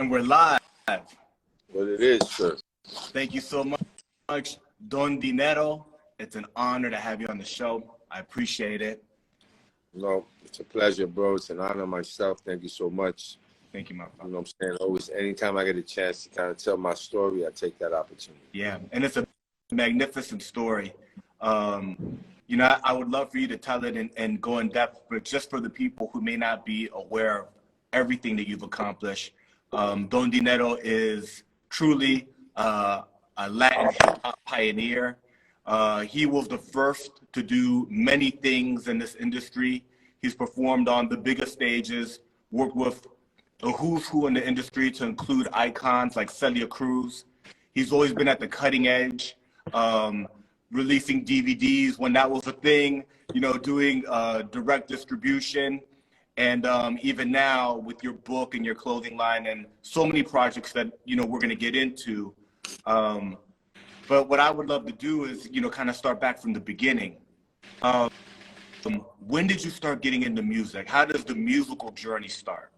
And we're live. What it is, sir. Thank you so much, Don Dinero. It's an honor to have you on the show. I appreciate it. No, it's a pleasure, bro. It's an honor myself. Thank you so much. Thank you, my father. You know what I'm saying? Always, anytime I get a chance to kind of tell my story, I take that opportunity. Yeah, and it's a magnificent story. You know, I would love for you to tell it and go in depth, but just for the people who may not be aware of everything that you've accomplished, Don Dinero is truly a Latin hip-hop pioneer. He was the first to do many things in this industry. He's performed on the biggest stages, worked with the who's who in the industry to include icons like Celia Cruz. He's always been at the cutting edge, releasing DVDs when that was a thing, you know, doing direct distribution. And even now with your book and your clothing line and so many projects that, you know, we're going to get into. But what I would love to do is, you know, kind of start back from the beginning. When did you start getting into music? How does the musical journey start?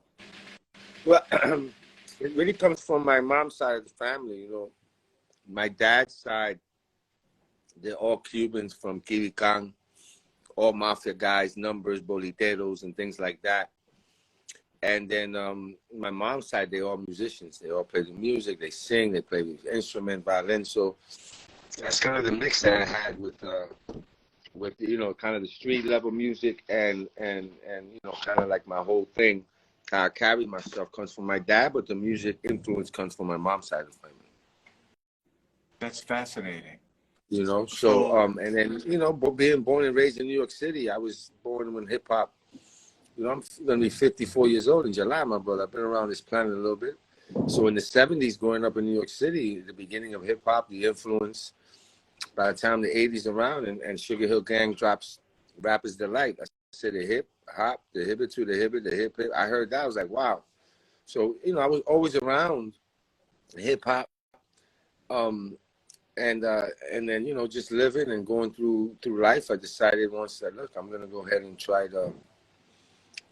Well, it really comes from my mom's side of the family, you know. My dad's side, they're all Cubans from Quirican, all mafia guys, numbers, boliteros, and things like that. And then my mom's side, they're all musicians. They all play the music, they sing, they play the instrument, violin. So that's kind of the mix that I had with you know, kind of the street level music and you know, kind of like my whole thing, how I carry myself comes from my dad, but the music influence comes from my mom's side of the family. That's fascinating. You know, so and then, you know, being born and raised in New York City, I was born when hip hop. You know, I'm gonna be 54 years old in July, my brother. I've been around this planet a little bit. So in the 70s, growing up in New York City, the beginning of hip hop, the influence. By the time the 80s around and Sugar Hill Gang drops Rapper's Delight, I said the hip hop, the hibbit to the hibbit, the hip hip. I heard that, I was like, wow. So, you know, I was always around hip hop. And then, you know, just living and going through life, I decided once that, look, I'm gonna go ahead and try to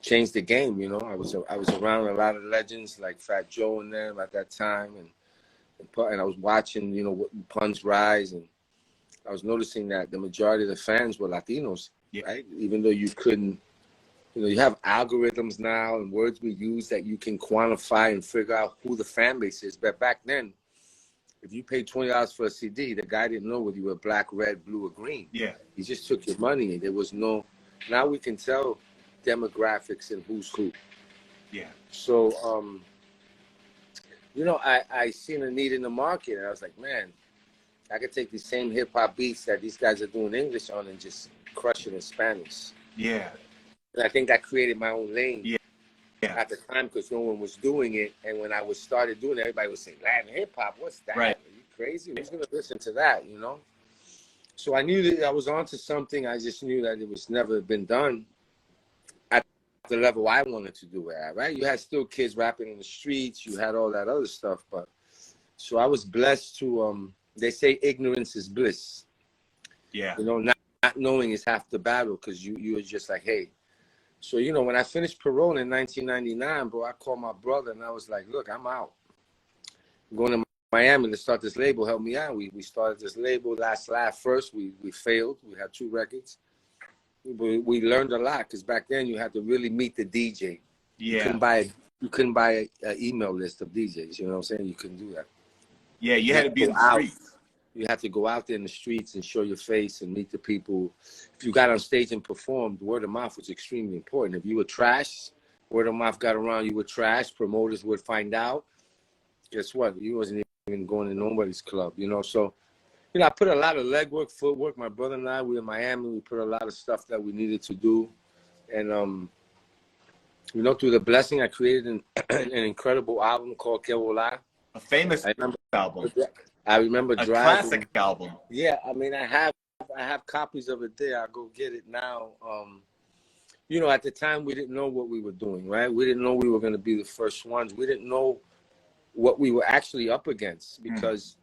change the game. You know, I was around a lot of legends like Fat Joe and them at that time, and I was watching, you know, Pun's rise, and I was noticing that the majority of the fans were Latinos, right? Even though you couldn't, you know, you have algorithms now and words we use that you can quantify and figure out who the fan base is. But back then, if you paid $20 for a CD, the guy didn't know whether you were black, red, blue, or green. Yeah. He just took your money, and there was no. Now we can tell demographics and who's who. Yeah. So, you know, I seen a need in the market, and I was like, man, I could take these same hip hop beats that these guys are doing English on and just crush it in Spanish. Yeah. And I think that created my own lane. Yeah. At the time, because no one was doing it, and when I started doing it, everybody was saying, Latin hip hop, what's that? Right. Are you crazy? Who's gonna listen to that? You know. So I knew that I was onto something. I just knew that it was never been done at the level I wanted to do it at. Right? You had still kids rapping in the streets. You had all that other stuff, but so I was blessed to. They say ignorance is bliss. Yeah. You know, not knowing is half the battle, because you were just like, hey. So, you know, when I finished parole in 1999, bro, I called my brother and I was like, look, I'm out. I'm going to Miami to start this label. Help me out. We started this label. Last Laugh first. We failed. We had 2 records. We learned a lot, because back then you had to really meet the DJ. Yeah. You couldn't buy an email list of DJs. You know what I'm saying? You couldn't do that. Yeah, you had to be in the streets. You had to go out there in the streets and show your face and meet the people. If you got on stage and performed, word of mouth was extremely important. If you were trash, word of mouth got around, you were trash, promoters would find out. Guess what? You wasn't even going to nobody's club, you know? So, you know, I put a lot of legwork, footwork. My brother and I, we were in Miami. We put a lot of stuff that we needed to do. And, you know, through the blessing, I created an incredible album called Que Volar. A famous album. I remember driving. A classic album. Yeah, I mean, I have copies of it there. I'll go get it now. You know, at the time, we didn't know what we were doing, right? We didn't know we were going to be the first ones. We didn't know what we were actually up against, because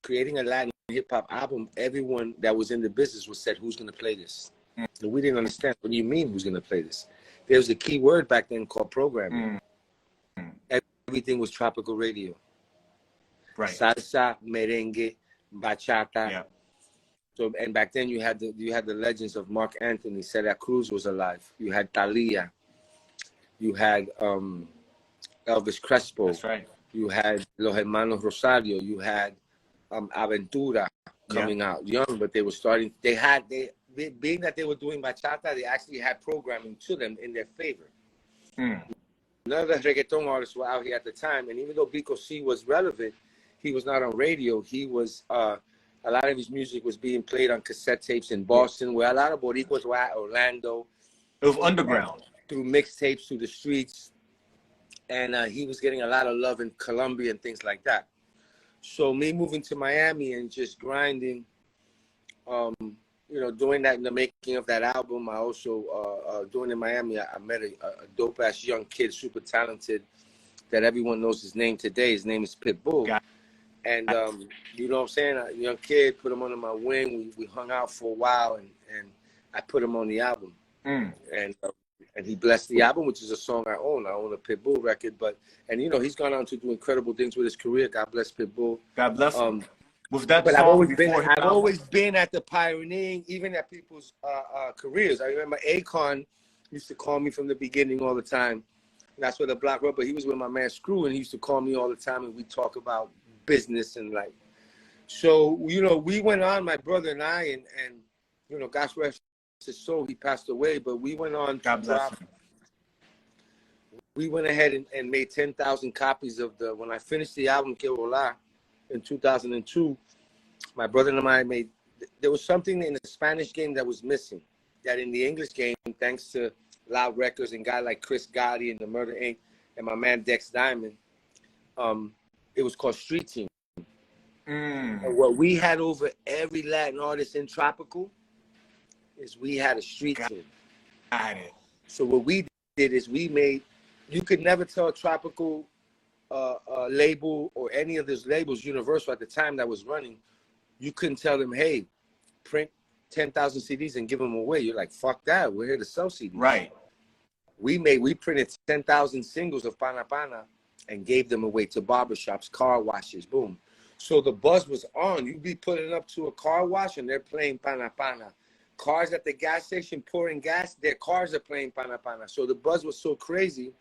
creating a Latin hip-hop album, everyone that was in the business was said, who's going to play this? And we didn't understand. What do you mean, who's going to play this? There was a key word back then called programming. everything was tropical radio. Right. Salsa, merengue, bachata. Yeah. So, and back then you had the legends of Mark Anthony. Celia Cruz was alive. You had Thalia. You had Elvis Crespo. That's right. You had Los Hermanos Rosario. You had Aventura coming out young, but they were starting. They being that they were doing bachata, they actually had programming to them in their favor. None of the reggaeton artists were out here at the time, and even though Biko C was relevant, he was not on radio. He was a lot of his music was being played on cassette tapes in Boston, where a lot of Boricuas were at, Orlando. It was underground. Through mixtapes, through the streets. And he was getting a lot of love in Colombia and things like that. So me moving to Miami and just grinding, you know, doing that in the making of that album. I also, doing in Miami, I met a dope-ass young kid, super talented, that everyone knows his name today. His name is Pitbull. And, you know what I'm saying? A young kid, put him under my wing. We hung out for a while, and I put him on the album. And he blessed the album, which is a song I own. I own a Pitbull record. And you know, he's gone on to do incredible things with his career. God bless Pitbull. God bless him. With that but song I've always been at the pioneering, even at people's careers. I remember Akon used to call me from the beginning all the time. That's where the Black Rubber, he was with my man Screw, and he used to call me all the time, and we talk about business and like. So, you know, we went on, my brother and I, and you know, gosh rest his soul, he passed away, but we went on to drop. We went ahead and made 10,000 copies of when I finished the album, Que Volar, in 2002, my brother and I there was something in the Spanish game that was missing, that in the English game, thanks to Loud Records and guy like Chris Gotti and the Murder Inc. and my man Dex Diamond, it was called Street Team. And what we had over every Latin artist in Tropical is we had a street team. Got it. So what we did is you could never tell a Tropical label or any of those labels, Universal at the time that was running, you couldn't tell them, hey, print 10,000 CDs and give them away. You're like, fuck that. We're here to sell CDs. Right. We printed 10,000 singles of Pana Pana and gave them away to barbershops, car washes, boom. So the buzz was on. You'd be putting up to a car wash and they're playing Pana Pana. Cars at the gas station pouring gas, their cars are playing Pana Pana. So the buzz was so crazy.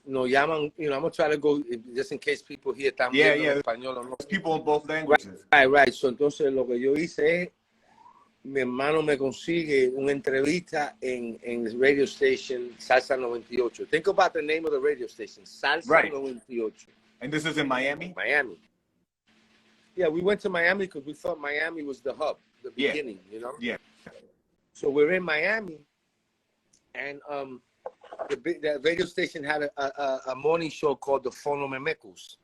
No llaman, you know, I'm gonna try to go just in case people here también español o no. People in both languages. Right. So entonces lo que yo hice es, mi hermano me consigue una entrevista en the radio station Salsa 98. Think about the name of the radio station, Salsa 98. And this is in Miami? Miami. Yeah, we went to Miami because we thought Miami was the hub, the beginning, you know? Yeah. So we're in Miami, and the radio station had a morning show called the Phonomemecos.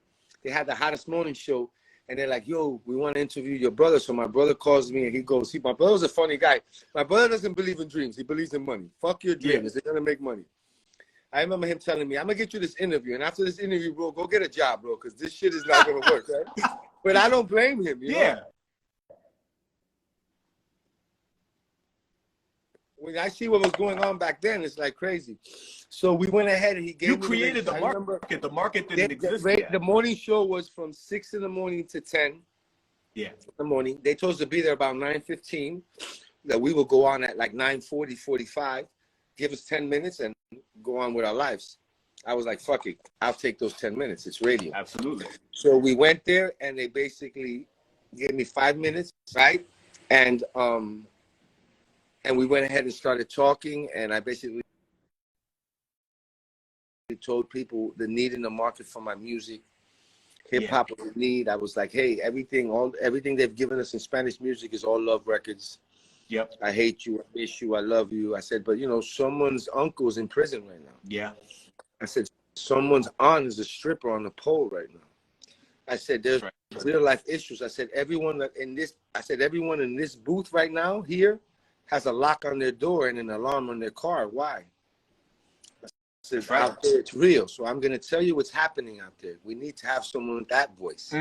They had the hottest morning show, and they're like, yo, we want to interview your brother. So my brother calls me, and he goes, my brother's a funny guy. My brother doesn't believe in dreams. He believes in money. Fuck your dreams. They're going to make money. I remember him telling me, I'm going to get you this interview. And after this interview, bro, go get a job, bro, because this shit is not going to work, right? But I don't blame him, you know? When I see what was going on back then, it's like crazy. So we went ahead and he gave me You created the market. The market didn't exist yet. The morning show was from 6 in the morning to 10 in the morning. They told us to be there about 9:15, that we will go on at like 9:40, 45, give us 10 minutes and go on with our lives. I was like, fuck it. I'll take those 10 minutes. It's radio. Absolutely. So we went there and they basically gave me 5 minutes, right? And we went ahead and started talking, and I basically told people the need in the market for my music. Hip hop was the need. I was like, hey, everything they've given us in Spanish music is all love records. Yep. I hate you, I miss you, I love you. I said, but you know, someone's uncle's in prison right now. Yeah. I said, someone's aunt is a stripper on the pole right now. I said, there's real life issues. I said, everyone in this booth right now here has a lock on their door and an alarm on their car. Why? I said, out there, it's real. So I'm going to tell you what's happening out there. We need to have someone with that voice.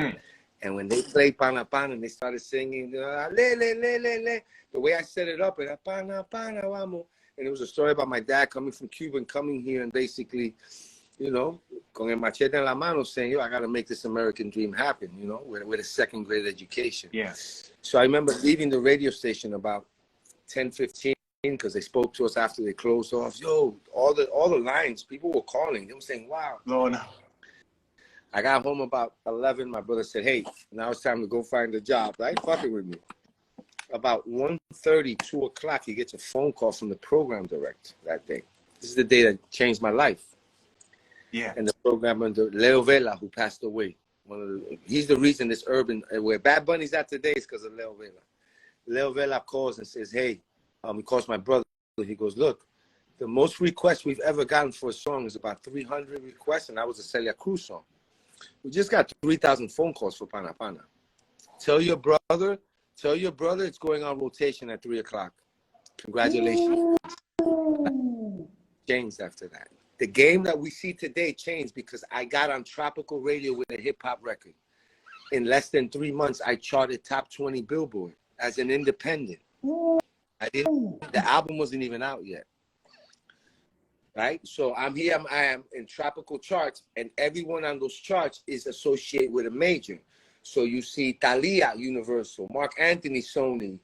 And when they played Pana Pana and they started singing, le, le, le, le, le, the way I set it up, era Pana Pana, vamos. And it was a story about my dad coming from Cuba and coming here and basically, you know, con el machete en la mano saying, yo, I got to make this American dream happen, you know, with a second grade education. Yeah. So I remember leaving the radio station about 10:15 because they spoke to us after they closed off. Yo, all the lines, people were calling. They were saying, wow. Blowing up. I got home about 11. My brother said, hey, now it's time to go find a job. Right? Fucking with me. About 1:30, 2 o'clock, he gets a phone call from the program director that day. This is the day that changed my life. Yeah. And the programmer, Leo Vela, who passed away. He's the reason this urban, where Bad Bunny's at today is because of Leo Vela. Leo Vela calls and says, hey, he calls my brother. He goes, look, the most requests we've ever gotten for a song is about 300 requests, and that was a Celia Cruz song. We just got 3,000 phone calls for Pana Pana. Tell your brother it's going on rotation at 3 o'clock. Congratulations. Changed after that. The game that we see today changed because I got on Tropical Radio with a hip-hop record. In less than 3 months, I charted top 20 Billboard as an independent. The album wasn't even out yet. Right? So I'm here, I am in tropical charts, and everyone on those charts is associated with a major. So you see Thalia, Universal, Mark Anthony, Sony,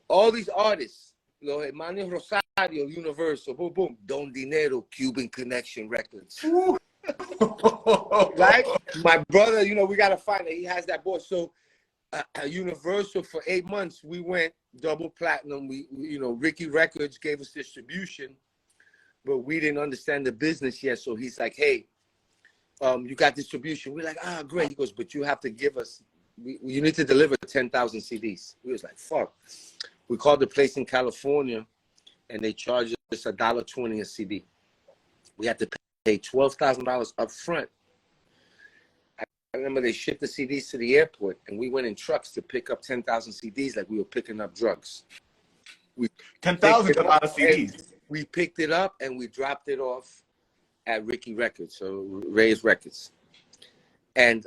all these artists, Los Hermanos Rosario, Universal, boom, boom, Don Dinero, Cuban Connection Records. Right? My brother, you know, we got to find it. He has that boy. So Universal for 8 months, we went double platinum. We, you know, Ricky Records gave us distribution, but we didn't understand the business yet. So he's like, hey, you got distribution. We're like, great. He goes, but you have to give us, you need to deliver 10,000 CDs. We was like, fuck. We called the place in California, and they charged us $1.20 a CD. We had to pay $12,000 up front. I remember they shipped the CDs to the airport, and we went in trucks to pick up 10,000 CDs like we were picking up drugs. 10,000 is a lot of CDs. We picked it up, and we dropped it off at Ricky Records, so Ray's Records. And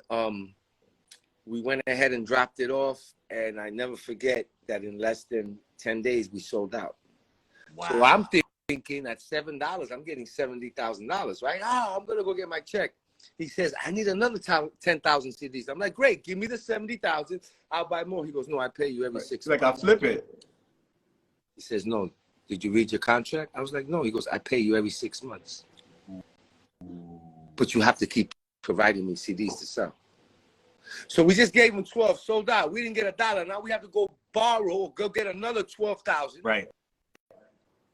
we went ahead and dropped it off, and I never forget that in less than 10 days, we sold out. Wow. So I'm thinking at $7, I'm getting $70,000, right? I'm going to go get my check. He says, I need another 10,000 CDs. I'm like, great, give me the 70,000. I'll buy more. He goes, no, I pay you every 6 months. Like, I'll flip it. He says, no, did you read your contract? I was like, no. He goes, I pay you every 6 months. But you have to keep providing me CDs to sell. So we just gave him 12, sold out. We didn't get $1. Now we have to go borrow or go get another 12,000. Right.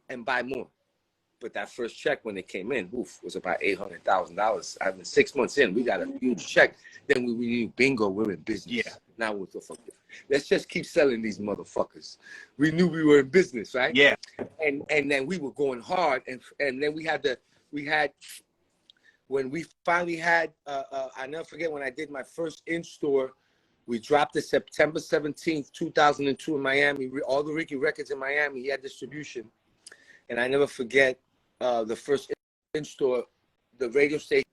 And buy more. But that first check when it came in, was about $800,000. I mean, 6 months in, we got a huge check. Then we knew, bingo, we're in business. Yeah. Now what the fuck? Let's just keep selling these motherfuckers. We knew we were in business, right? Yeah. And then we were going hard, and then we had when we finally had, I never forget when I did my first in-store, we dropped it September 17th, 2002 in Miami. All the Ricky Records in Miami, he had distribution. And I never forget the first in-store, the radio station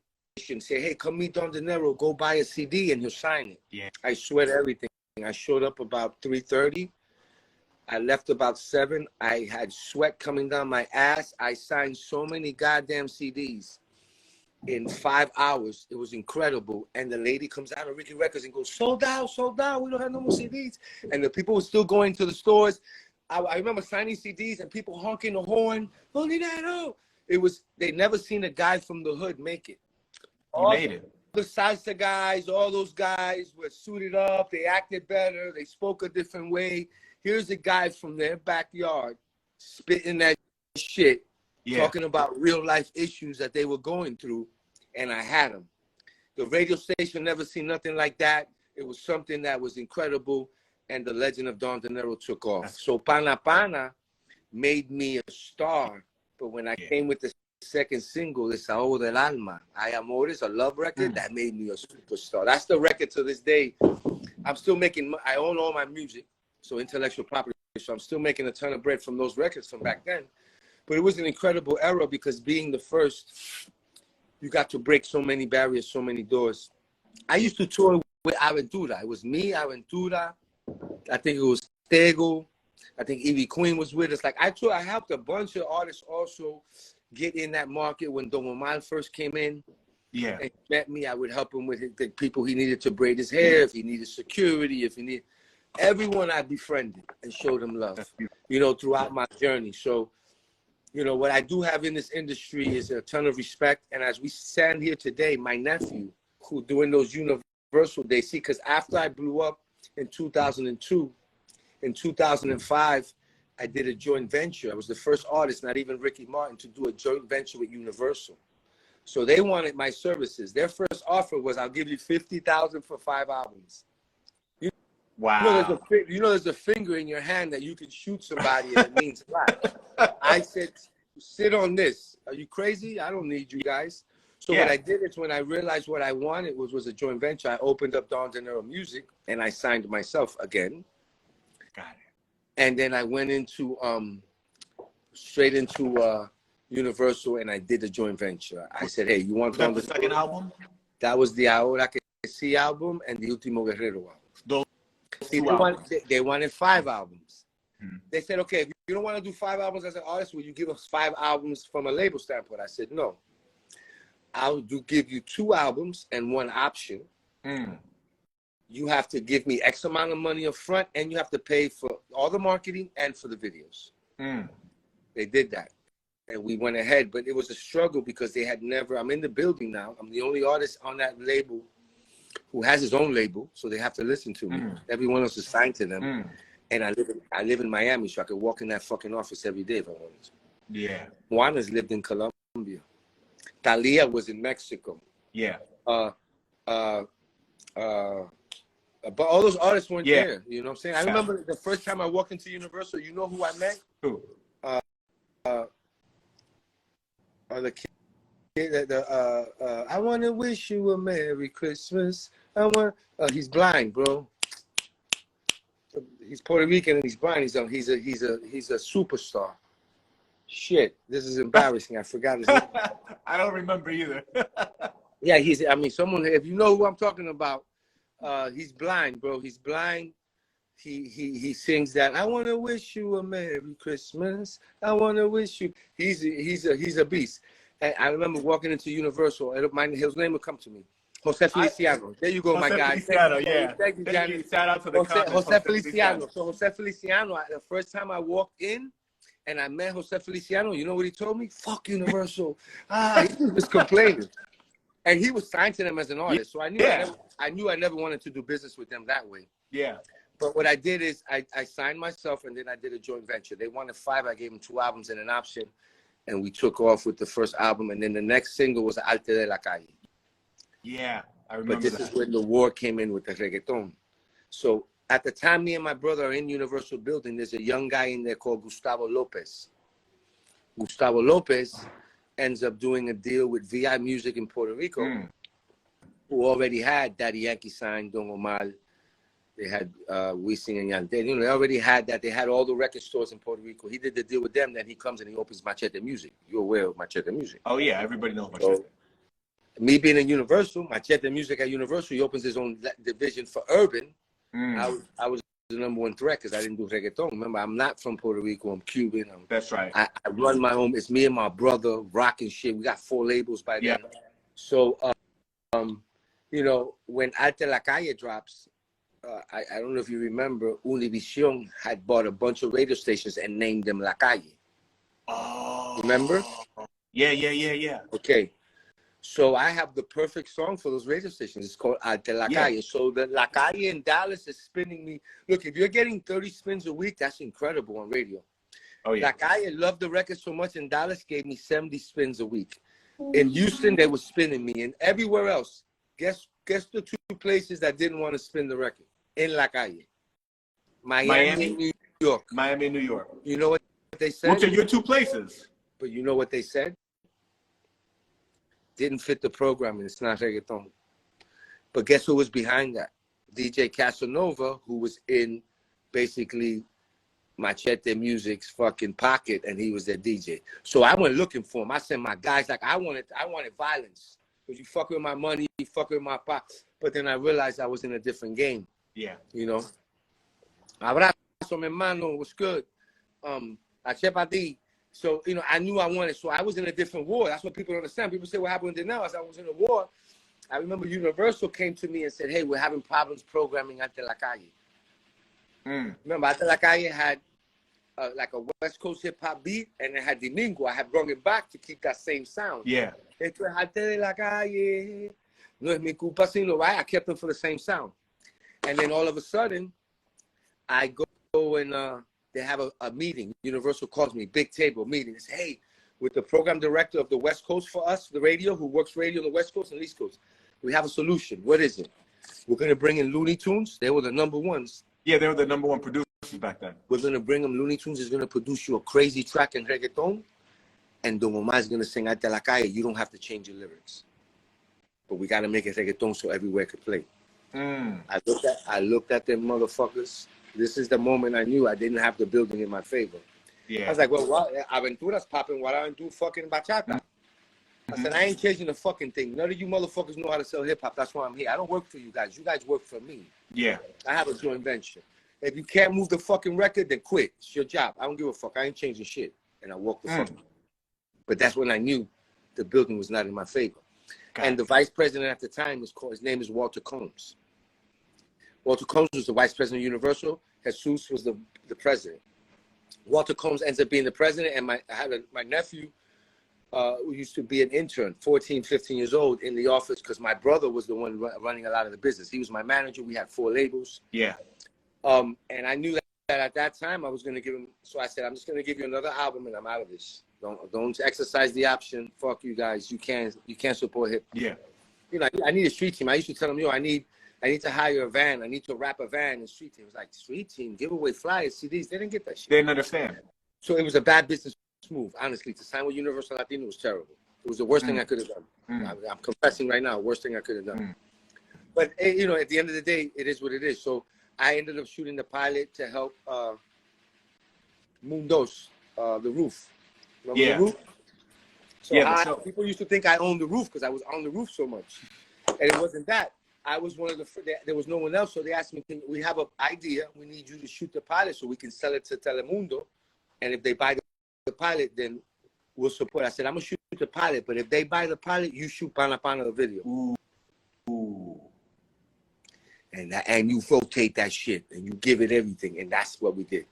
said, hey, come meet Don Dinero, go buy a CD and he'll sign it. Yeah. I swear to everything. I showed up about 3:30. I left about 7. I had sweat coming down my ass. I signed so many goddamn CDs in 5 hours. It was incredible. And the lady comes out of Ricky Records and goes, sold out. We don't have no more CDs. And the people were still going to the stores. I remember signing CDs and people honking the horn. Oh, Dinero. They never seen a guy from the hood make it. He made it. The salsa guys, all those guys were suited up. They acted better. They spoke a different way. Here's a guy from their backyard spitting that shit, talking about real life issues that they were going through. And I had them. The radio station never seen nothing like that. It was something that was incredible. And the legend of Don Dinero took off. So Pana Pana made me a star. But when I came with the second single, Desahogo del Alma, I Amores, a love record, that made me a superstar. That's the record to this day. I'm still making, I own all my music, so intellectual property. So I'm still making a ton of bread from those records from back then. But it was an incredible era because being the first, you got to break so many barriers, so many doors. I used to tour with Aventura. It was me, Aventura. I think it was Tego. I think Evie Queen was with us. Like I helped a bunch of artists also get in that market when Don Omar first came in. Yeah. And he met me. I would help him with the people he needed to braid his hair, if he needed security, if he needed everyone I befriended and showed him love, you know, throughout my journey. So, you know, what I do have in this industry is a ton of respect. And as we stand here today, my nephew, who doing those Universal days, see, because after I blew up in 2002, in 2005, I did a joint venture. I was the first artist, not even Ricky Martin, to do a joint venture with Universal. So they wanted my services. Their first offer was, I'll give you $50,000 for 5 albums. Wow. You know, there's a finger in your hand that you can shoot somebody and it means a lot. I said, sit on this. Are you crazy? I don't need you guys. So what I did is, when I realized what I wanted was a joint venture, I opened up Don Dinero Music and I signed myself again. Got it. And then I went into straight into Universal, and I did a joint venture. I said, hey, you want Was that the second album? That was the Ahora Que Sí album and the Último Guerrero album. They wanted 5 albums. They said, okay, if you don't want to do 5 albums as an artist, will you give us 5 albums from a label standpoint? I said, no. I'll give you 2 albums and 1 option. You have to give me X amount of money up front, and you have to pay for all the marketing and for the videos. They did that. And we went ahead, but it was a struggle because they had never, I'm in the building now. I'm the only artist on that label who has his own label, so they have to listen to me. Everyone else is signed to them. And I live in Miami, so I could walk in that fucking office every day if I wanted to. Yeah. Juana's lived in Colombia. Talia was in Mexico. Yeah. But all those artists weren't there. You know what I'm saying? I remember the first time I walked into Universal, you know who I met? Who? The kid, I want to wish you a Merry Christmas. He's blind, bro. He's Puerto Rican and he's blind. He's a superstar. Shit, this is embarrassing. I forgot his name. I don't remember either. Yeah, someone, if you know who I'm talking about, he's blind, bro. He's blind. He sings that, I want to wish you a Merry Christmas. I want to wish you. He's a beast. And I remember walking into Universal, and his name would come to me. Jose Feliciano. There you go, my guy. Feliciano, thank you, Johnny. Shout out to the Jose Feliciano. So Jose Feliciano, the first time I walked in and I met Jose Feliciano, you know what he told me? Fuck Universal. He was complaining. And he was signed to them as an artist. So I knew I never wanted to do business with them that way. Yeah. But what I did is I signed myself, and then I did a joint venture. They wanted 5. I gave them 2 albums and an option. And we took off with the first album. And then the next single was Arte de la Calle. Yeah, I remember. But this is when the war came in with the reggaeton. So at the time, me and my brother are in Universal building. There's a young guy in there called Gustavo Lopez. Gustavo Lopez ends up doing a deal with VI Music in Puerto Rico, who already had Daddy Yankee signed, Don Omar. They had Wisin and Yandel. You know, they already had that. They had all the record stores in Puerto Rico. He did the deal with them. Then he comes and he opens Machete Music. You're aware of Machete Music. Oh, yeah. Everybody knows Machete. So, me being in Universal, Machete Music at Universal, he opens his own division for urban. I was the #1 threat because I didn't do reggaeton. Remember, I'm not from Puerto Rico. I'm Cuban. That's right. I run my own. It's me and my brother rocking shit. We got 4 labels by then. So, you know, when Arte La Calle drops, I don't know if you remember, Univision had bought a bunch of radio stations and named them La Calle. Oh. Remember? Yeah. Okay. So I have the perfect song for those radio stations. It's called Arte La Calle. So the La Calle in Dallas is spinning me. Look, if you're getting 30 spins a week, that's incredible on radio. Oh, yeah. La Calle loved the record so much, and Dallas gave me 70 spins a week. In Houston, they were spinning me. And everywhere else, guess the 2 places that didn't want to spin the record in La Calle? Miami, New York. Miami, New York. You know what they said? Which are your 2 places? But you know what they said? Didn't fit the programming. It's not reggaeton. But guess who was behind that? DJ Casanova, who was in basically Machete Music's fucking pocket, and he was their DJ. So I went looking for him. I sent my guys like, I wanted violence. Because you fuck with my money, you fuck with my pop. But then I realized I was in a different game. Yeah. You know? Abrazo, mi hermano. What's good? Achepati. So, you know, I knew I wanted, so I was in a different war. That's what people don't understand. People say, what happened to Dinero? I said, I was in a war. I remember Universal came to me and said, hey, we're having problems programming Ante La Calle. Remember, Ante La Calle had like a West Coast hip hop beat, and it had Dinero. I had brought it back to keep that same sound. Yeah. Esto es Ante La Calle. No es mi culpa, sino, right? I kept them for the same sound. And then all of a sudden, I go and they have a meeting. Universal calls me, big table meeting. It's, hey, with the program director of the West Coast for us, the radio, who works radio on the West Coast and East Coast. We have a solution. What is it? We're going to bring in Looney Tunes. They were the number ones. Yeah, they were the number one producers back then. We're going to bring them. Looney Tunes is going to produce you a crazy track in reggaeton. And Don Omar is going to sing Ante La Calle. You don't have to change your lyrics. But we got to make it reggaeton so everywhere could play. I looked at them motherfuckers. This is the moment I knew I didn't have the building in my favor. Yeah. I was like, well, what? Aventura's popping. Why don't I do fucking bachata? I said, I ain't changing the fucking thing. None of you motherfuckers know how to sell hip-hop. That's why I'm here. I don't work for you guys. You guys work for me. Yeah. I have a joint venture. If you can't move the fucking record, then quit. It's your job. I don't give a fuck. I ain't changing shit. And I walked the fuck. But that's when I knew the building was not in my favor. And the vice president at the time was called, his name is Walter Combs. Walter Combs was the vice president of Universal. Jesus was the president. Walter Combs ends up being the president, and my nephew who used to be an intern, 14, 15 years old, in the office, because my brother was the one running a lot of the business. He was my manager. We had 4 labels. Yeah. And I knew that at that time I was going to give him, so I said, I'm just going to give you another album, and I'm out of this. Don't exercise the option. Fuck you guys. You can't support hip. Yeah. You know, I need a street team. I used to tell him, I need to hire a van. I need to wrap a van and street team. It was like, street team, give away flyers, CDs. They didn't get that shit. They didn't understand. So it was a bad business move, honestly. To sign with Universal Latino was terrible. It was the worst thing I could have done. I'm confessing right now, worst thing I could have done. But, you know, at the end of the day, it is what it is. So I ended up shooting the pilot to help Mundos, the roof. Remember the roof? So yeah, people used to think I owned the roof because I was on the roof so much. And it wasn't that. I was one of the, there was no one else. So they asked me, we have an idea. We need you to shoot the pilot so we can sell it to Telemundo. And if they buy the pilot, then we'll support. I said, I'm going to shoot the pilot. But if they buy the pilot, you shoot Pana Pana the video. Ooh. And you rotate that shit. And you give it everything. And that's what we did.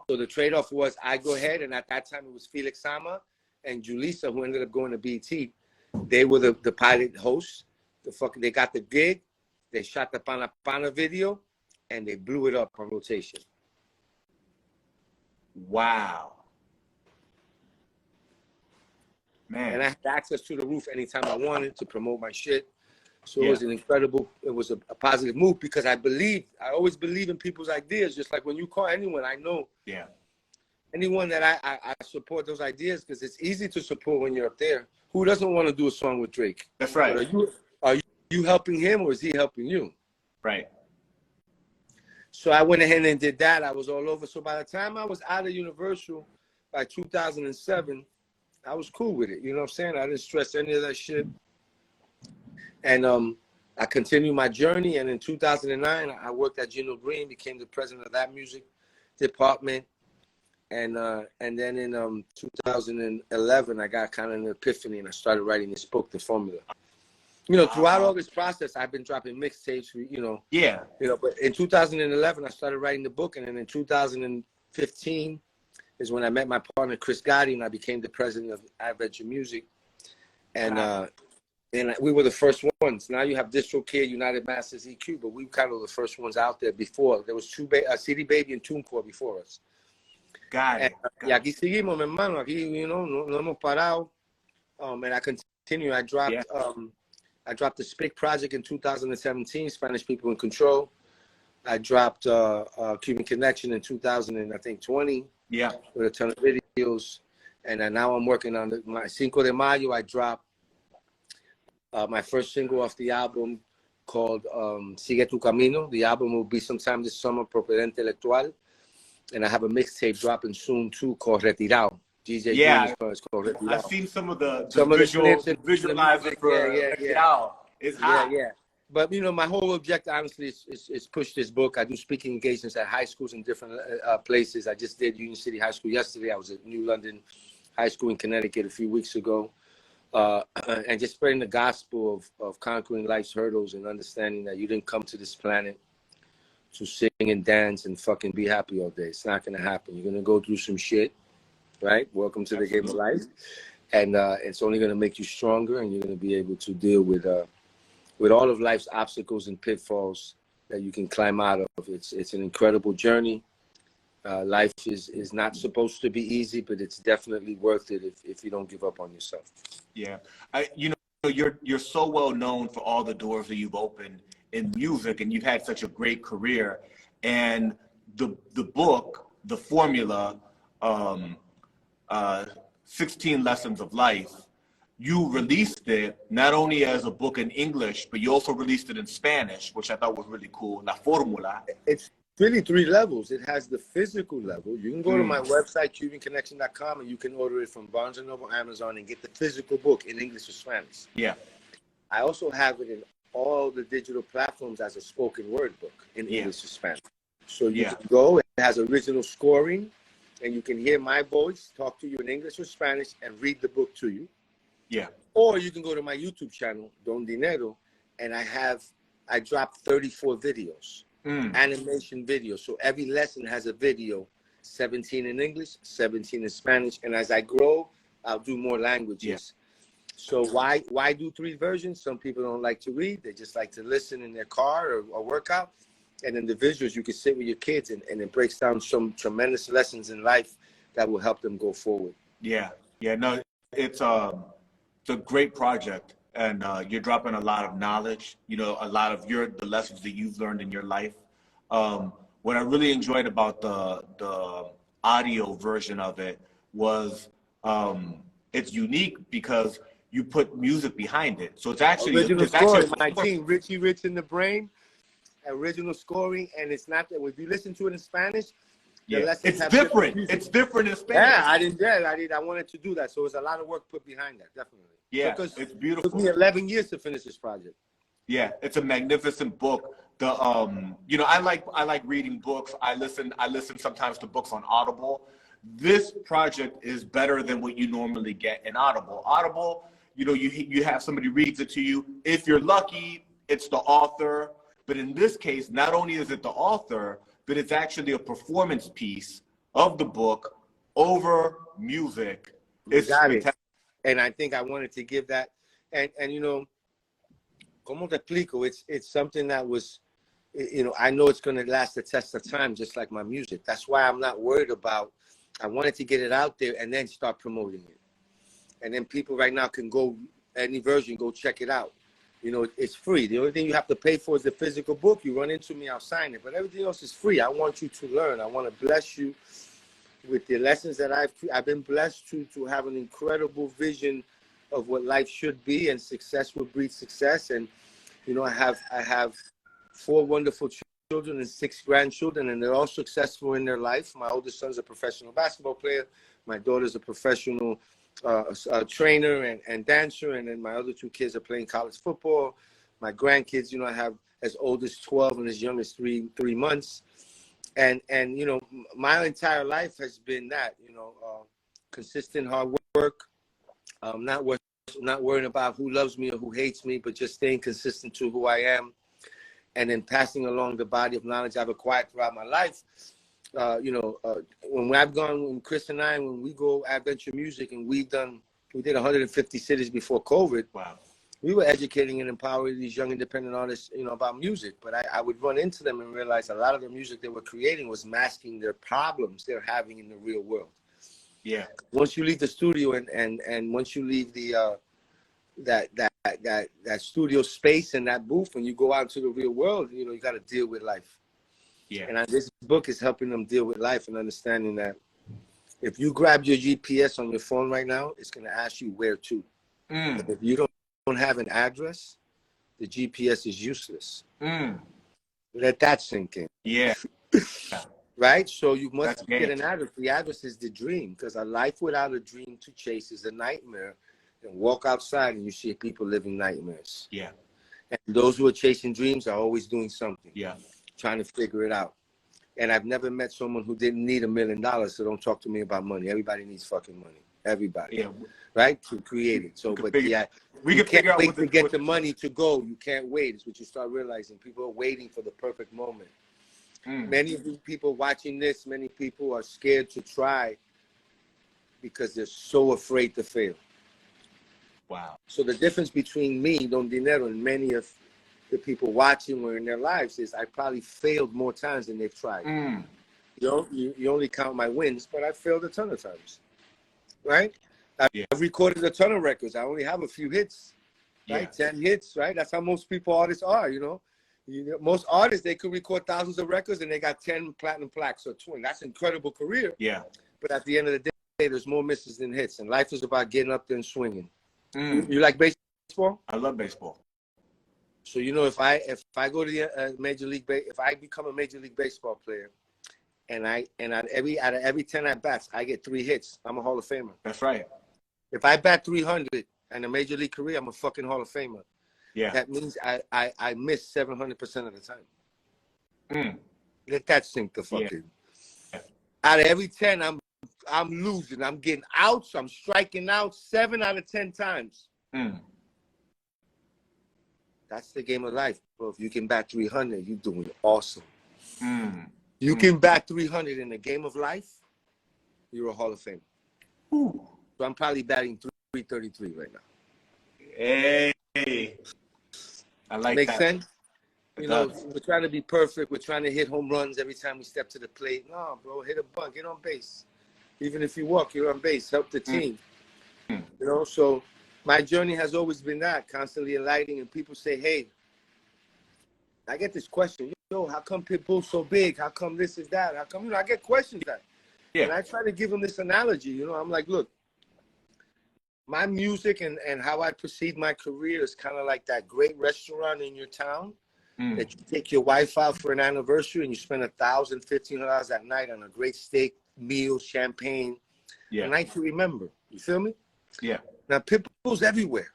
So the trade-off was I go ahead, and at that time it was Felix Sama and Julissa, who ended up going to BET. They were the pilot hosts. They got the gig. They shot the Pana Pana video, and they blew it up on rotation. Wow. Man. And I had access to the roof anytime I wanted to promote my shit. So it was it was a positive move because I always believe in people's ideas. Just like when you call anyone, I know anyone that I support those ideas because it's easy to support when you're up there. Who doesn't want to do a song with Drake? That's right. Are you helping him or is he helping you? Right. So I went ahead and did that. I was all over. So by the time I was out of Universal by 2007, I was cool with it. You know what I'm saying? I didn't stress any of that shit. And I continued my journey. And in 2009, I worked at Gino Green, became the president of that music department. And then in 2011, I got kind of an epiphany and I started writing and spoke the formula. You know, throughout all this process, I've been dropping mixtapes, but in 2011, I started writing the book. And then in 2015 is when I met my partner, Chris Gotti, and I became the president of Adventure Music. And we were the first ones. Now you have DistroKid, United Masters, EQ, but we kind of the first ones out there before. There was CD Baby and TuneCore before us. Got it. Y aquí seguimos, mi hermano. Aquí, no hemos parado. And I continue. I dropped the Spick project in 2017, Spanish People in Control. I dropped Cuban Connection in 2020. Yeah. With a ton of videos. And now I'm working on my Cinco de Mayo. I dropped my first single off the album called Sigue Tu Camino. The album will be sometime this summer, Propiedad Intelectual. And I have a mixtape dropping soon too called Retirado. DJ yeah, it's called Retirado. I've seen some of the visualizers for Retirado. It's hot. Yeah. But my whole objective, honestly, is push this book. I do speaking engagements at high schools in different places. I just did Union City High School yesterday. I was at New London High School in Connecticut a few weeks ago, and just spreading the gospel of conquering life's hurdles and understanding that you didn't come to this planet to sing and dance and fucking be happy all day. It's not gonna happen. You're gonna go through some shit, right? Welcome to the game of life, and it's only gonna make you stronger, and you're gonna be able to deal with all of life's obstacles and pitfalls that you can climb out of. It's an incredible journey. Life is not supposed to be easy, but it's definitely worth it if you don't give up on yourself. Yeah, you're so well known for all the doors that you've opened in music, and you've had such a great career. And the book, the formula, 16 Lessons of Life, you released it not only as a book in English, but you also released it in Spanish, which I thought was really cool. La Fórmula. It's really 3 levels. It has the physical level. You can go to my website, CubanConnection.com, and you can order it from Barnes & Noble, Amazon, and get the physical book in English or Spanish. Yeah. I also have it in all the digital platforms as a spoken word book in English or Spanish. So you can go, it has original scoring, and you can hear my voice talk to you in English or Spanish and read the book to you. Yeah. Or you can go to my YouTube channel, Don Dinero, and I dropped 34 videos, animation videos. So every lesson has a video, 17 in English, 17 in Spanish. And as I grow, I'll do more languages. Yeah. So why do 3 versions? Some people don't like to read. They just like to listen in their car or workout. And then the visuals, you can sit with your kids and it breaks down some tremendous lessons in life that will help them go forward. Yeah. Yeah. No, it's a great project, and you're dropping a lot of knowledge, a lot of the lessons that you've learned in your life. What I really enjoyed about the audio version of it was it's unique because you put music behind it. So it's actually original scoring. My team, Richie Rich in the Brain, original scoring, and it's not that if you listen to it in Spanish, it's different. It's different in Spanish. I wanted to do that, so it's a lot of work put behind that, definitely. Yeah, because it's beautiful. It took me 11 years to finish this project. Yeah, it's a magnificent book. I like reading books. I listen sometimes to books on Audible. This project is better than what you normally get in Audible. Audible, you have somebody reads it to you. If you're lucky, it's the author. But in this case, not only is it the author, but it's actually a performance piece of the book over music. It's fantastic. And I think I wanted to give that. And como te explico, it's something that was, I know it's going to last the test of time, just like my music. That's why I'm not worried about, I wanted to get it out there and then start promoting it. And then people right now can go, any version, go check it out. It's free. The only thing you have to pay for is the physical book. You run into me, I'll sign it. But everything else is free. I want you to learn. I want to bless you with the lessons that I've been blessed to have an incredible vision of what life should be, and success will breed success. And I have 4 wonderful children and 6 grandchildren, and they're all successful in their life. My oldest son's a professional basketball player. My daughter's a professional trainer and dancer, and then my other 2 kids are playing college football. My grandkids, I have as old as 12 and as young as 3 months. And my entire life has been that, consistent hard work, not worrying about who loves me or who hates me, but just staying consistent to who I am, and then passing along the body of knowledge I've acquired throughout my life. When Chris and I, when we go adventure music, and we did 150 cities before COVID. Wow. We were educating and empowering these young independent artists, about music. But I would run into them and realize a lot of the music they were creating was masking their problems they're having in the real world. Yeah. Once you leave the studio and once you leave the that studio space and that booth, when you go out into the real world, you got to deal with life. Yeah. And this book is helping them deal with life and understanding that if you grab your GPS on your phone right now, it's going to ask you where to. If you don't have an address, the GPS is useless. Let that sink in. Yeah. Right? So you must get an address. The address is the dream, because a life without a dream to chase is a nightmare. And walk outside and you see people living nightmares. Yeah. And those who are chasing dreams are always doing something. Yeah. Trying to figure it out. And I've never met someone who didn't need $1 million, so don't talk to me about money. Everybody needs fucking money. Everybody. Yeah. Right? To create it. So, but yeah, we you can can't figure out wait what to get the money to go. You can't wait. It's what you start realizing. People are waiting for the perfect moment. Many of you people watching this, many people are scared to try because they're so afraid to fail. Wow. So the difference between me, Don Dinero, and many of the people watching or in their lives is I probably failed more times than they've tried. You only count my wins, but I failed a ton of times, right? I've recorded a ton of records. I only have a few hits, right? 10 hits, right? That's how most people, artists are, you know. Most artists, they could record thousands of records and they got 10 platinum plaques or 20. That's an incredible career. Yeah. But at the end of the day, there's more misses than hits, and life is about getting up there and swinging. You like baseball? I love baseball. So you know, if I go to the major league, if I become a major league baseball player, and out of every 10 at bats, I get 3 hits, I'm a Hall of Famer. That's right. If I bat 300 in a major league career, I'm a fucking Hall of Famer. Yeah. That means I miss 700% of the time. Let that sink the fuck in. Out of every 10, I'm losing. I'm getting outs. I'm striking out 7 out of 10 times. That's the game of life, bro. If you can bat 300, you're doing awesome. You can bat 300 in the game of life, you're a Hall of Famer. So I'm probably batting 333 right now. Hey, I like that. Make sense? You know, we're trying to be perfect. We're trying to hit home runs every time we step to the plate. No, bro, hit a bunt, get on base. Even if you walk, you're on base. Help the team. You know, so my journey has always been that, constantly enlightening. And people say, hey, I get this question. Yo, how come Pitbull's so big? How come this is that? How come, you know, I get questions that. Yeah. And I try to give them this analogy. You know, I'm like, look, my music and how I perceive my career is kind of like that great restaurant in your town that you take your wife out for an anniversary and you spend $1,000, $1,500 that night on a great steak, meal, champagne. Yeah. A night to remember. You feel me? Yeah. Now, Pitbull's everywhere.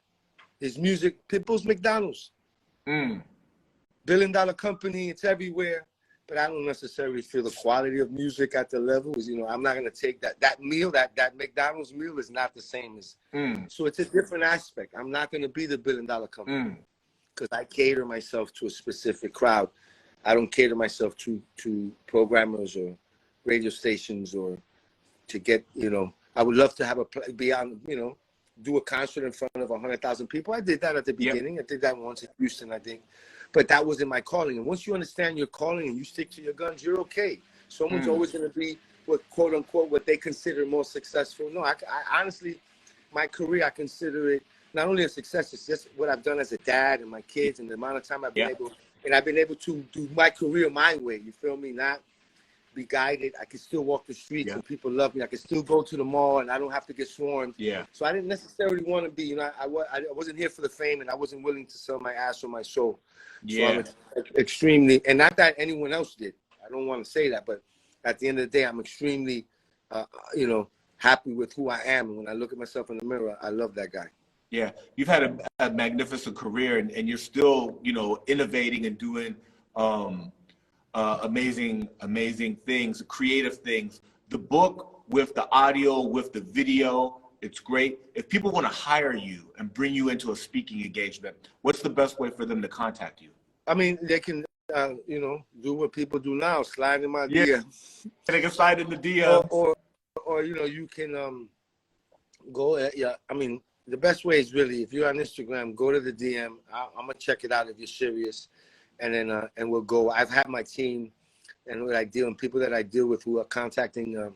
His music, Pitbull's McDonald's. $1 billion company, it's everywhere. But I don't necessarily feel the quality of music at the levels. You know, I'm not going to take that meal, that McDonald's meal is not the same as. So it's a different aspect. I'm not going to be the $1 billion company because I cater myself to a specific crowd. I don't cater myself to programmers or radio stations or to get, you know, I would love to have be on, you know, do a concert in front of 100,000 people. I did that at the beginning. Yep. I did that once in Houston, I think. But that wasn't my calling. And once you understand your calling and you stick to your guns, you're okay. Someone's always going to be what, quote unquote, what they consider more successful. No, I honestly, my career, I consider it not only a success, it's just what I've done as a dad and my kids and the amount of time I've been able, and I've been able to do my career my way. You feel me? Not be guided. I can still walk the streets and people love me. I can still go to the mall and I don't have to get swarmed. Yeah. So I didn't necessarily want to be, you know, I wasn't here for the fame and I wasn't willing to sell my ass or my soul. Yeah. So I'm extremely, and not that anyone else did. I don't want to say that, but at the end of the day, I'm extremely, you know, happy with who I am. And when I look at myself in the mirror, I love that guy. Yeah. You've had a magnificent career and you're still, you know, innovating and doing, amazing things, creative things. The book with the audio, with the video, it's great. If people want to hire you and bring you into a speaking engagement, what's the best way for them to contact you? I mean, they can, you know, do what people do now, slide in my DM. They can slide in the DM. Or you know, you can go at, I mean, the best way is really, if you're on Instagram, go to the DM. I'm going to check it out if you're serious. And then and we'll go. I've had my team and what I deal and people that I deal with who are contacting. You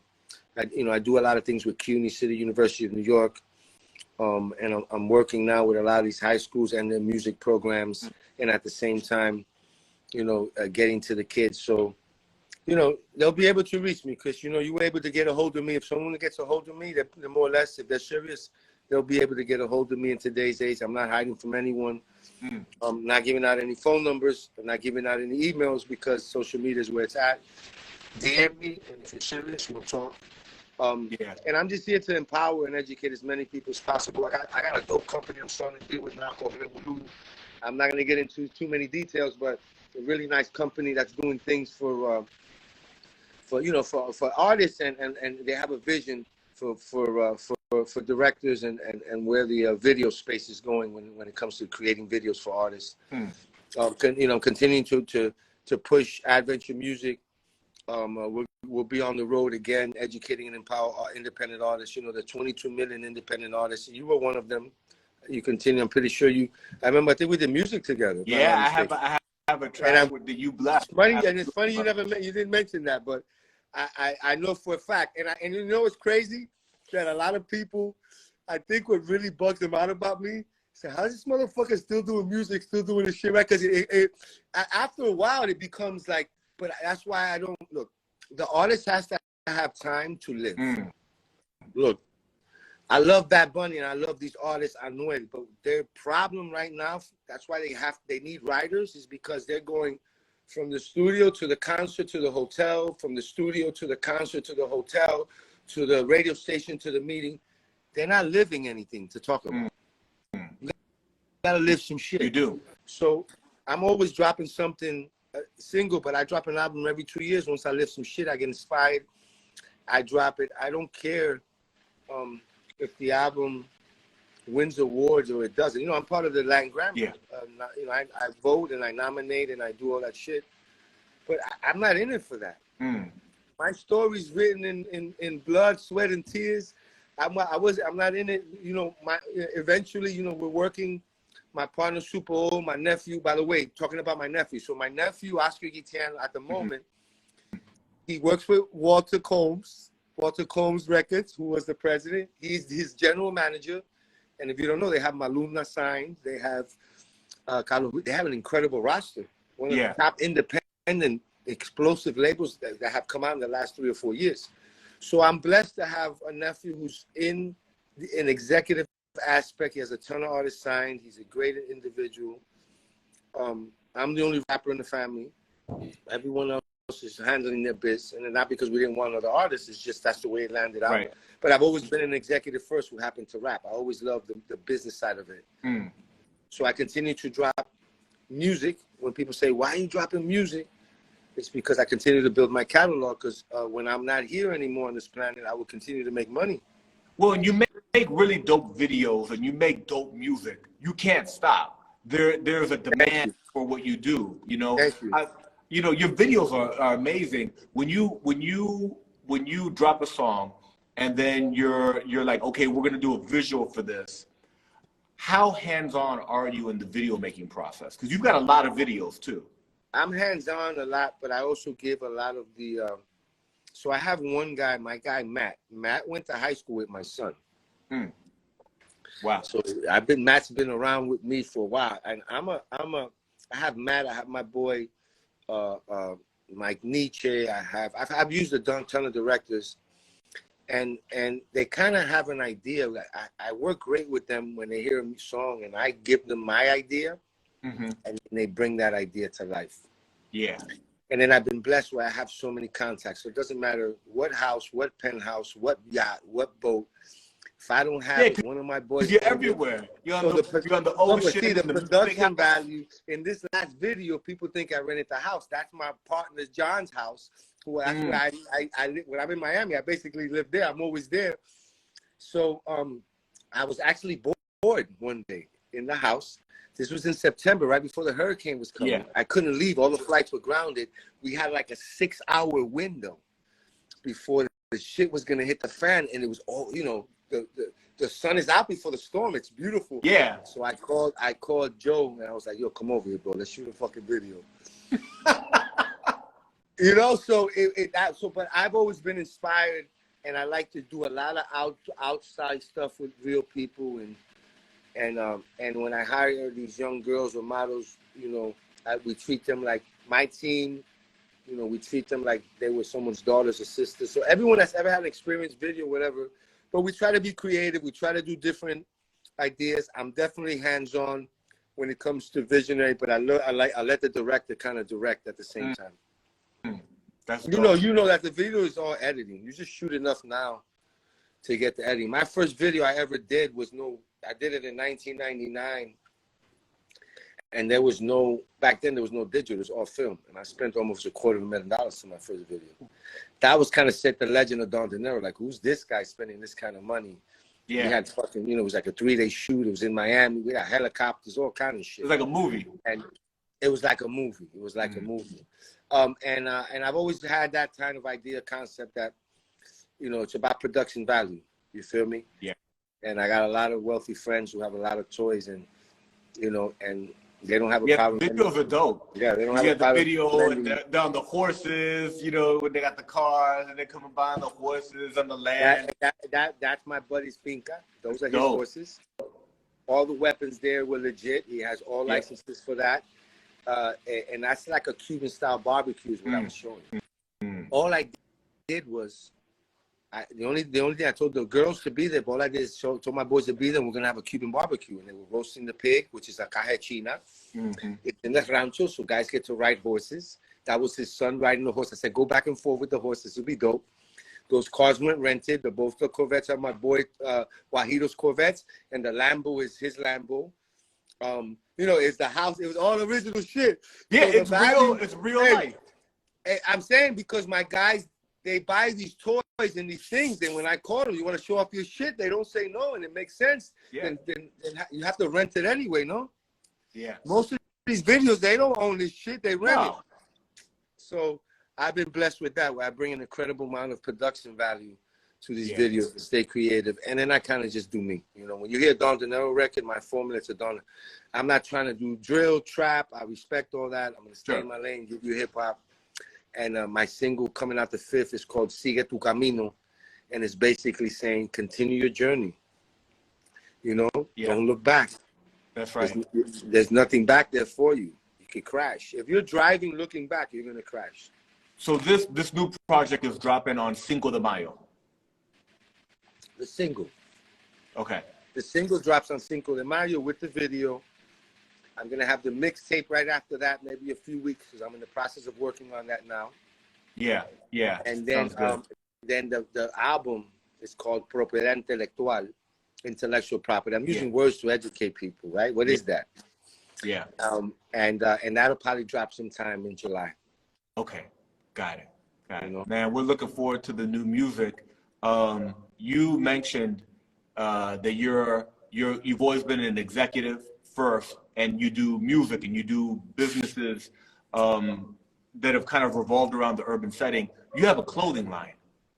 know, I do a lot of things with CUNY City, University of New York, and I'm working now with a lot of these high schools and their music programs, and at the same time, you know, getting to the kids. So, you know, they'll be able to reach me because, you know, you were able to get a hold of me. If someone gets a hold of me, they're more or less, if they're serious, they'll be able to get a hold of me in today's age. I'm not hiding from anyone. I'm not giving out any phone numbers. I'm not giving out any emails because social media is where it's at. DM me, and if you're serious, we'll talk. And I'm just here to empower and educate as many people as possible. I got a dope company I'm starting to deal with now called Blue. I'm not gonna get into too many details, but a really nice company that's doing things for artists, and they have a vision for directors and where the video space is going when it comes to creating videos for artists. Continuing to push adventure music. We'll be on the road again, educating and empower our independent artists. You know, the 22 million independent artists. You were one of them. You continue. I'm pretty sure you. I remember. I think we did music together. Yeah, I have a track with the You Blessed. It's funny you didn't mention that, but I know for a fact, and you know what's crazy, that a lot of people, I think what really bugs them out about me, say, how's this motherfucker still doing music, still doing this shit, right? Because after a while it becomes like, but that's why I don't look. The artist has to have time to live. Look, I love Bad Bunny and I love these artists. I know it, but their problem right now, that's why they need writers, is because they're going from the studio to the concert to the hotel, from the studio to the concert to the hotel, to the radio station to the meeting. They're not living anything to talk about. You gotta live some shit. You do. So I'm always dropping something single, but I drop an album every 2 years. Once I live some shit, I get inspired. I drop it. I don't care if the album wins awards or it doesn't. You know, I'm part of the Latin Grammy. Yeah. I vote and I nominate and I do all that shit. But I'm not in it for that. My story's written in blood, sweat, and tears. I'm not in it. You know, eventually, you know, we're working. My partner, Super O, my nephew, by the way, talking about my nephew. So my nephew, Oscar Guitian, at the moment, he works with Walter Combs Records, who was the president. He's his general manager. And if you don't know, they have Maluma signed. They have they have an incredible roster. One of the top independent, explosive labels that have come out in the last 3 or 4 years. So I'm blessed to have a nephew who's in an executive aspect. He has a ton of artists signed. He's a great individual. I'm the only rapper in the family. Everyone else is handling their biz, and not because we didn't want other artists. It's just that's the way it landed out. Right. But I've always been an executive first who happened to rap. I always loved the business side of it. So I continue to drop music. When people say, why are you dropping music? It's because I continue to build my catalog, because when I'm not here anymore on this planet, I will continue to make money. Well, and you make really dope videos and you make dope music. You can't stop. There's a demand for what you do, you know. You know, your videos are amazing. When you drop a song and then you're like, okay, we're gonna do a visual for this. How hands-on are you in the video making process? Because you've got a lot of videos too. I'm hands-on a lot, but I also give a lot of the. So I have one guy, my guy Matt. Matt went to high school with my son. Wow. So Matt's been around with me for a while, and I have Matt. I have my boy, Mike Nietzsche. I've used a ton of directors, and they kind of have an idea. I work great with them when they hear a song, and I give them my idea, and they bring that idea to life. Yeah. And then I've been blessed where I have so many contacts. So it doesn't matter what house, what penthouse, what yacht, what boat. If I don't have one of my boys, you're everywhere. You're on the ocean. See, the production value in this last video, people think I rented the house. That's my partner John's house. Who I when I'm in Miami, I basically live there. I'm always there. So I was actually bored one day in the house. This was in September, right before the hurricane was coming. Yeah. I couldn't leave. All the flights were grounded. We had like a 6-hour window before the shit was gonna hit the fan, and it was all, you know, the sun is out before the storm. It's beautiful. Yeah. So I called Joe, and I was like, yo, come over here, bro. Let's shoot a fucking video. You know, so but I've always been inspired, and I like to do a lot of outside stuff with real people, and when I hire these young girls or models, you know, we treat them like my team. You know, we treat them like they were someone's daughters or sisters. So everyone that's ever had an experience, video, whatever. But we try to be creative. We try to do different ideas. I'm definitely hands-on when it comes to visionary, but I let the director kind of direct at the same time. That's you know that the video is all editing. You just shoot enough now to get the editing. My first video I ever did was I did it in 1999, And there was no, back then there was no digital, it was all film. And I spent almost $250,000 to my first video. That was kind of set the legend of Don Dinero. Like, who's this guy spending this kind of money? Yeah. We had fucking, you know, it was like a 3-day shoot. It was in Miami. We had helicopters, all kind of shit. It was like a movie. And it was like a movie. It was like a movie. And I've always had that kind of idea, concept that, you know, it's about production value. You feel me? Yeah. And I got a lot of wealthy friends who have a lot of toys, and, you know, and they don't have a problem. Videos are dope. Yeah, they don't you have a the problem. video down the horses, you know, when they got the cars and they come and buy the horses on the land. That's my buddy's finca. Those are his horses. All the weapons there were legit. He has all licenses for that. And that's like a Cuban style barbecue is what I was showing. All I did was, the only thing I told the girls to be there, but all I did is told my boys to be there. We're gonna have a Cuban barbecue, and they were roasting the pig, which is a cajechina. It's in the rancho, so guys get to ride horses. That was his son riding the horse. I said, go back and forth with the horses. It'll be dope. Those cars weren't rented. Both the Corvettes are my boy Wahido's Corvettes, and the Lambo is his Lambo. You know, it's the house. It was all original shit. Yeah, so it's real. It's real life. I'm saying because my guys, they buy these toys and these things, and when I call them, you want to show off your shit, they don't say no, and it makes sense. Then you have to rent it anyway, no? Yeah. Most of these videos, they don't own this shit, they rent it. So I've been blessed with that, where I bring an incredible amount of production value to these videos to stay creative, and then I kind of just do me. You know, when you hear Don Dinero record, my formula to Don, I'm not trying to do drill, trap. I respect all that. I'm going to stay in my lane, give you hip-hop. And my single coming out the 5th is called Sigue tu Camino. And it's basically saying, continue your journey. You know, don't look back. That's right. There's nothing back there for you. You could crash. If you're driving looking back, you're going to crash. So this new project is dropping on Cinco de Mayo. The single. Okay. The single drops on Cinco de Mayo with the video. I'm going to have the mixtape right after that, maybe a few weeks, because I'm in the process of working on that now. Yeah. And then the album is called Propiedad Intelectual, intellectual property. I'm using words to educate people, right? What is that? Yeah. And that'll probably drop sometime in July. Okay. Got it. You know? Man, we're looking forward to the new music. You mentioned that you've always been an executive first, and you do music and you do businesses that have kind of revolved around the urban setting. You have a clothing line.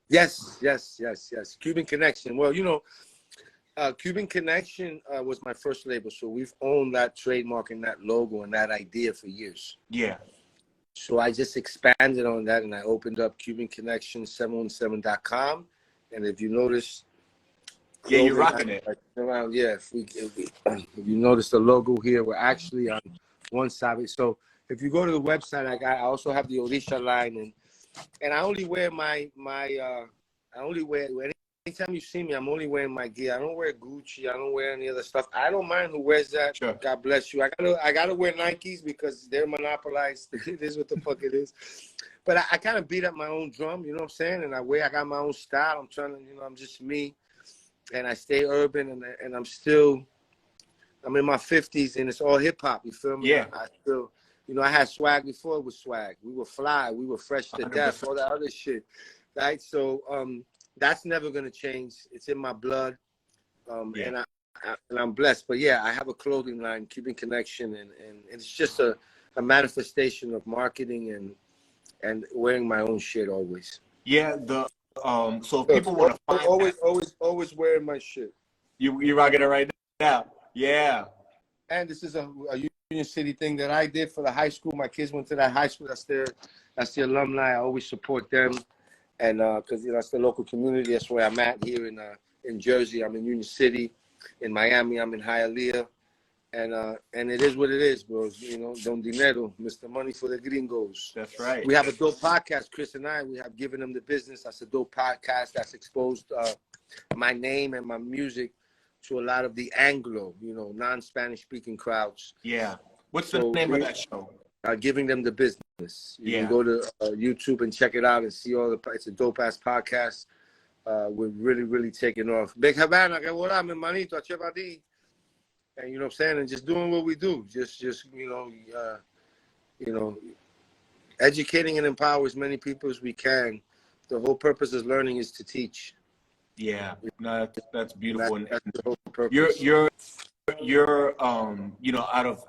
Yes. Cuban Connection. Well, you know, Cuban Connection was my first label, so we've owned that trademark and that logo and that idea for years. Yeah. So I just expanded on that, and I opened up CubanConnection717.com. And if you notice, you're rocking it. Around, if you notice the logo here, we're actually on one side. So if you go to the website, I also have the Orisha line, and I only wear anytime you see me, I'm only wearing my gear. I don't wear Gucci. I don't wear any other stuff. I don't mind who wears that. Sure. God bless you. I gotta wear Nikes because they're monopolized. It is what the fuck it is. But I kind of beat up my own drum, you know what I'm saying? And I got my own style. I'm trying to, you know, I'm just me. And I stay urban, and I'm in my 50s, and it's all hip hop. You feel me? Yeah. I still, you know, I had swag before it was swag. We were fly. We were fresh to 100%. Death. All that other shit, right? So that's never gonna change. It's in my blood, and I'm blessed. But yeah, I have a clothing line, Cuban Connection, and it's just a manifestation of marketing and wearing my own shit always. Yeah. So if people want to find always wearing my shit. You rocking it right now. Yeah. And this is a Union City thing that I did for the high school. My kids went to that high school. That's the alumni. I always support them, and because, you know, that's the local community. That's where I'm at here in Jersey. I'm in Union City. In Miami, I'm in Hialeah, and it is what it is, bro. You know, Don Dinero, Mr. Money for the Gringos. That's right. We have a dope podcast, Chris and I. We have Given Them the Business. That's a dope podcast that's exposed my name and my music to a lot of the Anglo, you know, non-Spanish speaking crowds. Yeah. What's the name of that show? Giving Them the Business. You can go to YouTube and check it out and see it's a dope ass podcast. We're really, really taking off. Big Havana, que volá, mi hermanito, Chevadi. And you know what I'm saying? And just doing what we do. Just educating and empower as many people as we can. The whole purpose of learning is to teach. Yeah, no, that's beautiful. That's the whole purpose. You're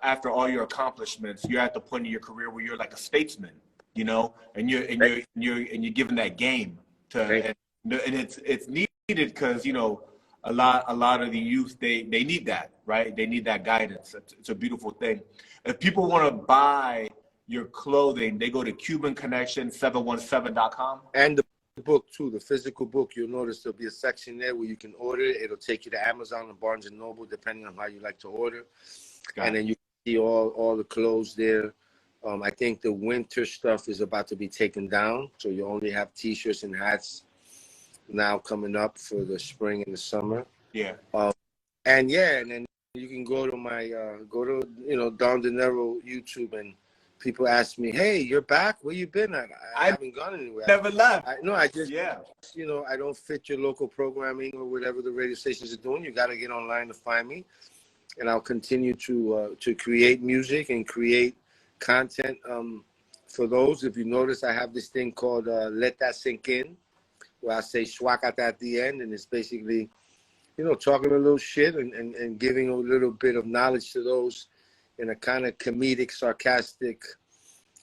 after all your accomplishments, you're at the point in your career where you're like a statesman, and you're given that game and it's needed because a lot of the youth they need that, right? They need that guidance. It's a beautiful thing. If people want to buy your clothing, they go to CubanConnection717.com. And the book too, the physical book, you'll notice there'll be a section there where you can order it. It'll take you to Amazon and Barnes and Noble, depending on how you like to order. And then you can see all the clothes there. I think the winter stuff is about to be taken down, so you only have T-shirts and hats now coming up for the spring and the summer. Yeah. And then you can go to my Don Dinero YouTube, and people ask me, "Hey, you're back? Where you been at?" I haven't gone anywhere. Never left. I don't fit your local programming or whatever the radio stations are doing. You got to get online to find me, and I'll continue to create music and create content for those. If you notice, I have this thing called "Let That Sink In," where I say "swakata" at the end, and it's basically, talking a little shit and giving a little bit of knowledge to those in a kind of comedic, sarcastic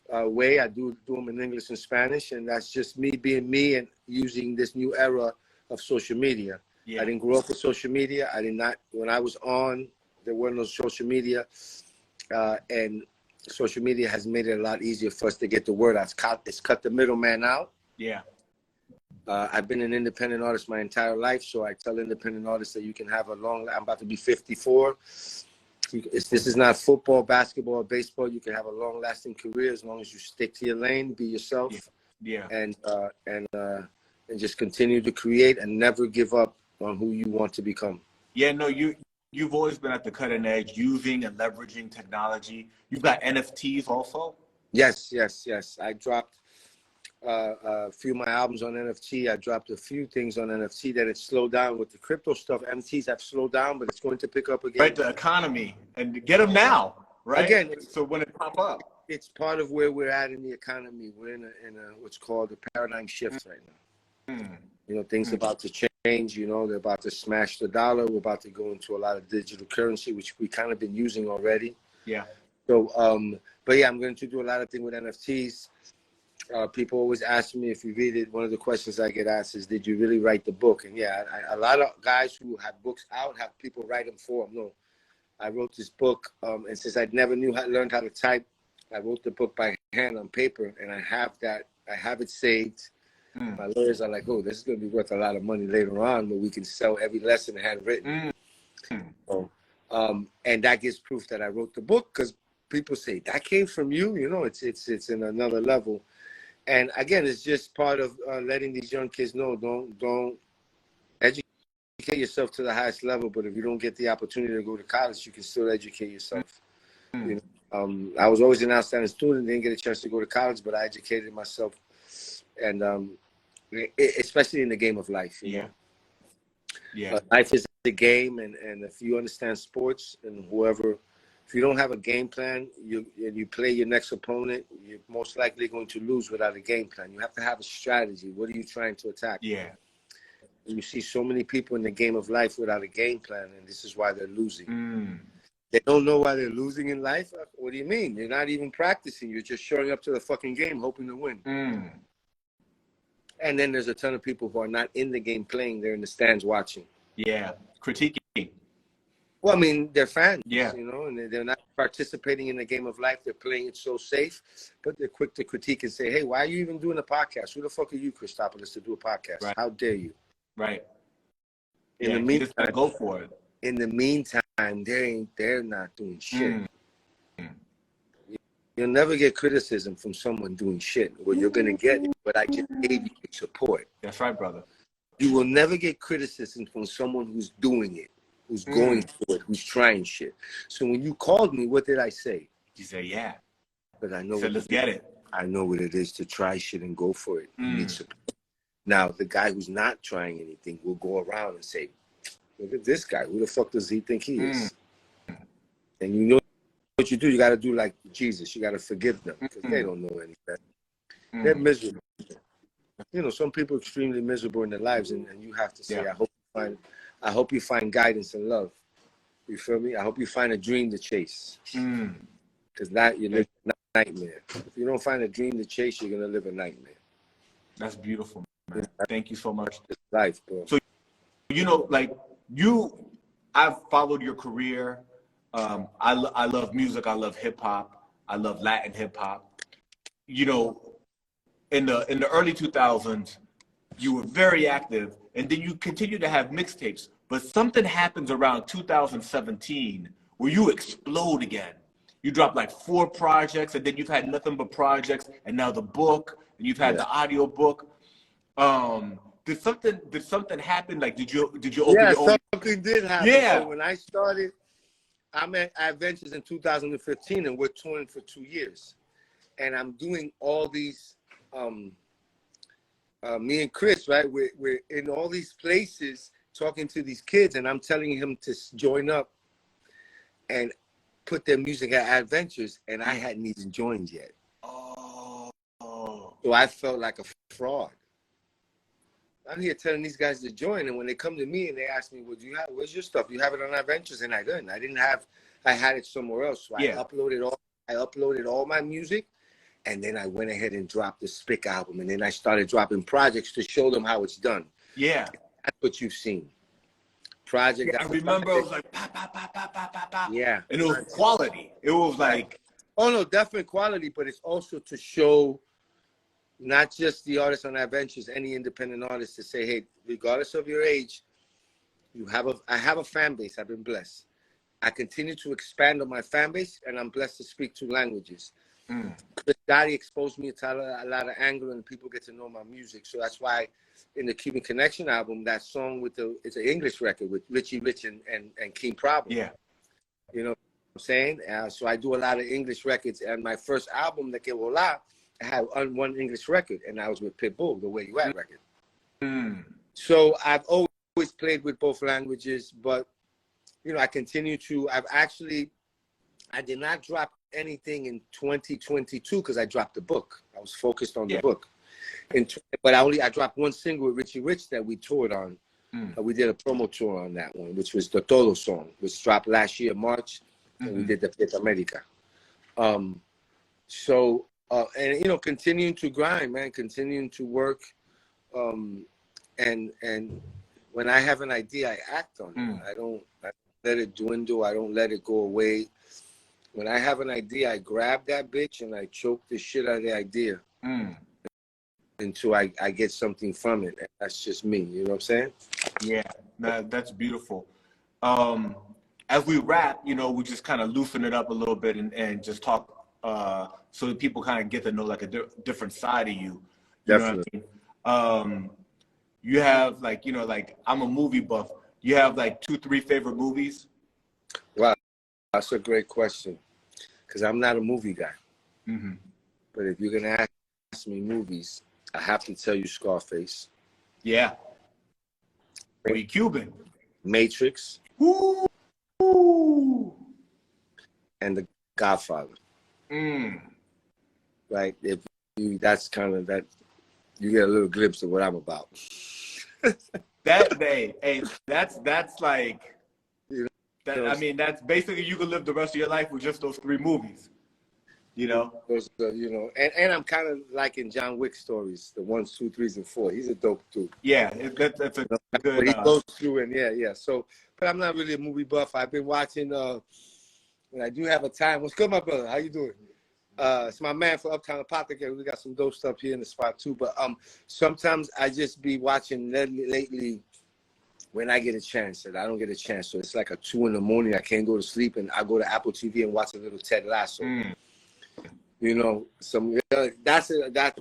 way. I do them in English and Spanish, and that's just me being me and using this new era of social media. Yeah. I didn't grow up with social media. I did not. When I was on, there were no social media, and social media has made it a lot easier for us to get the word out. It's cut the middleman out. Yeah. I've been an independent artist my entire life, so I tell independent artists that you can have I'm about to be 54. This is not football, basketball, or baseball. You can have a long-lasting career as long as you stick to your lane, be yourself, and just continue to create and never give up on who you want to become. Yeah, no, you've always been at the cutting edge, using and leveraging technology. You've got NFTs also. Yes. I dropped a few of my albums on NFT. I dropped a few things on NFT that it's slowed down with the crypto stuff. NFTs have slowed down, but it's going to pick up again. Right, the economy, and get them now, right? Again, so when it pop up, it's part of where we're at in the economy. We're in a what's called a paradigm shift right now. Things about to change. They're about to smash the dollar. We're about to go into a lot of digital currency, which we kind of been using already. Yeah. So, but yeah, I'm going to do a lot of things with NFTs. People always ask me if you read it. One of the questions I get asked is, did you really write the book? And yeah, a lot of guys who have books out have people write them for them. No, I wrote this book, and since I never learned how to type, I wrote the book by hand on paper, and I have it saved. My lawyers are like, oh, this is going to be worth a lot of money later on, but we can sell every lesson handwritten. So, and that gives proof that I wrote the book, because people say, that came from you? It's in another level. And again, it's just part of letting these young kids know, don't educate yourself to the highest level, but if you don't get the opportunity to go to college, you can still educate yourself. I was always an outstanding student, didn't get a chance to go to college, but I educated myself, and especially in the game of life. You know? Life is a game, and if you understand sports, and if you don't have a game plan, you play your next opponent, you're most likely going to lose without a game plan. You have to have a strategy. What are you trying to attack? Yeah. You see so many people in the game of life without a game plan, and this is why they're losing. They don't know why they're losing in life. What do you mean? You're not even practicing. You're just showing up to the fucking game hoping to win. And then there's a ton of people who are not in the game playing. They're in the stands watching. Yeah. Critiquing. Well, I mean, they're fans, and they're not participating in the game of life. They're playing it so safe, but they're quick to critique and say, hey, why are you even doing a podcast? Who the fuck are you, Cristopolis, to do a podcast? Right. How dare you? Right. In the meantime, go for it. In the meantime, they're not doing shit. You'll never get criticism from someone doing shit. What you're going to get is what I just gave you support. That's right, brother. You will never get criticism from someone who's doing it, who's going for it, who's trying shit. So when you called me, what did I say? You said, yeah. But I know let's get it. I know what it is to try shit and go for it. You need support. Now, the guy who's not trying anything will go around and say, look at this guy. Who the fuck does he think he is? And you know what you do? You got to do like Jesus. You got to forgive them because they don't know any better. They're miserable. You know, some people are extremely miserable in their lives, and you have to say, I hope you find guidance and love. You feel me? I hope you find a dream to chase. Because that you live a nightmare. If you don't find a dream to chase, you're gonna live a nightmare. That's beautiful, man. Thank you so much. It's life, bro. So, you know, like I've followed your career. I love music. I love hip hop. I love Latin hip hop. You know, in the early 2000s, you were very active, and then you continue to have mixtapes. But something happens around 2017 where you explode again. You drop like 4 projects, and then you've had nothing but projects, and now the book, and you've had the audio book. Did something happen? Like, did you open your own? Something did happen. Yeah. So when I started, I'm at Adventures in 2015, and we're touring for 2 years, and I'm doing all these. Me and Chris, right? We're in all these places talking to these kids, and I'm telling him to join up and put their music at Adventures, and I hadn't even joined yet. So I felt like a fraud. I'm here telling these guys to join, and when they come to me and they ask me, "Well, where's your stuff? You have it on Adventures?" And I didn't. I had it somewhere else. So I uploaded all my music, and then I went ahead and dropped the Spick album, and then I started dropping projects to show them how it's done. Yeah. That's what you've seen. Project. I remember it was like pa pa pa pa pa pa pa. Yeah. And it was quality. It was like, oh no, definitely quality, but it's also to show not just the artists on Adventures, any independent artist, to say, hey, regardless of your age, I have a fan base. I've been blessed. I continue to expand on my fan base, and I'm blessed to speak 2 languages. Chris Gotti exposed me to a lot of angle, and people get to know my music. So that's why in the Cuban Connection album, that song it's an English record with Richie Rich and King Problem. yeah. You know what I'm saying? So I do a lot of English records, and my first album, De Que Volar, I had one English record, and I was with Pitbull, the Where You At record. So I've always played with both languages, but you know, I continue to. I did not drop anything in 2022 because I dropped the book. I was focused on the book. But I dropped 1 single with Richie Rich that we toured on. We did a promo tour on that one, which was the Todo song, which dropped last year, March, and we did the Fiesta America. And you know, continuing to grind, man, continuing to work, and when I have an idea, I act on it. I don't let it dwindle. I don't let it go away. When I have an idea, I grab that bitch and I choke the shit out of the idea until I get something from it. That's just me. You know what I'm saying? Yeah, that's beautiful. As we wrap, you know, we just kind of loosen it up a little bit and just talk so that people kind of get to know like a different side of you. Definitely. Know what I mean? You have like, you know, like I'm a movie buff. You have like 2, 3 favorite movies? Wow. That's a great question, because I'm not a movie guy. But if you're going to ask me movies, I have to tell you Scarface. Yeah. Are you Cuban? Matrix. Woo! And The Godfather. Right? That's kind of that. You get a little glimpse of what I'm about. That's like... I mean, that's basically you can live the rest of your life with just those 3 movies, you know. You know, and I'm kind of like in John Wick stories, the 1, 2, 3, and 4. He's a dope dude. Yeah, that's a good. But he goes through and yeah. So, but I'm not really a movie buff. I've been watching. When I do have a time. What's good, my brother? How you doing? It's my man for Uptown Apothecary. We got some dope stuff here in the spot too. But sometimes I just be watching lately. When I get a chance, and I don't get a chance, so it's like 2 a.m. I can't go to sleep, and I go to Apple TV and watch a little Ted Lasso. You know,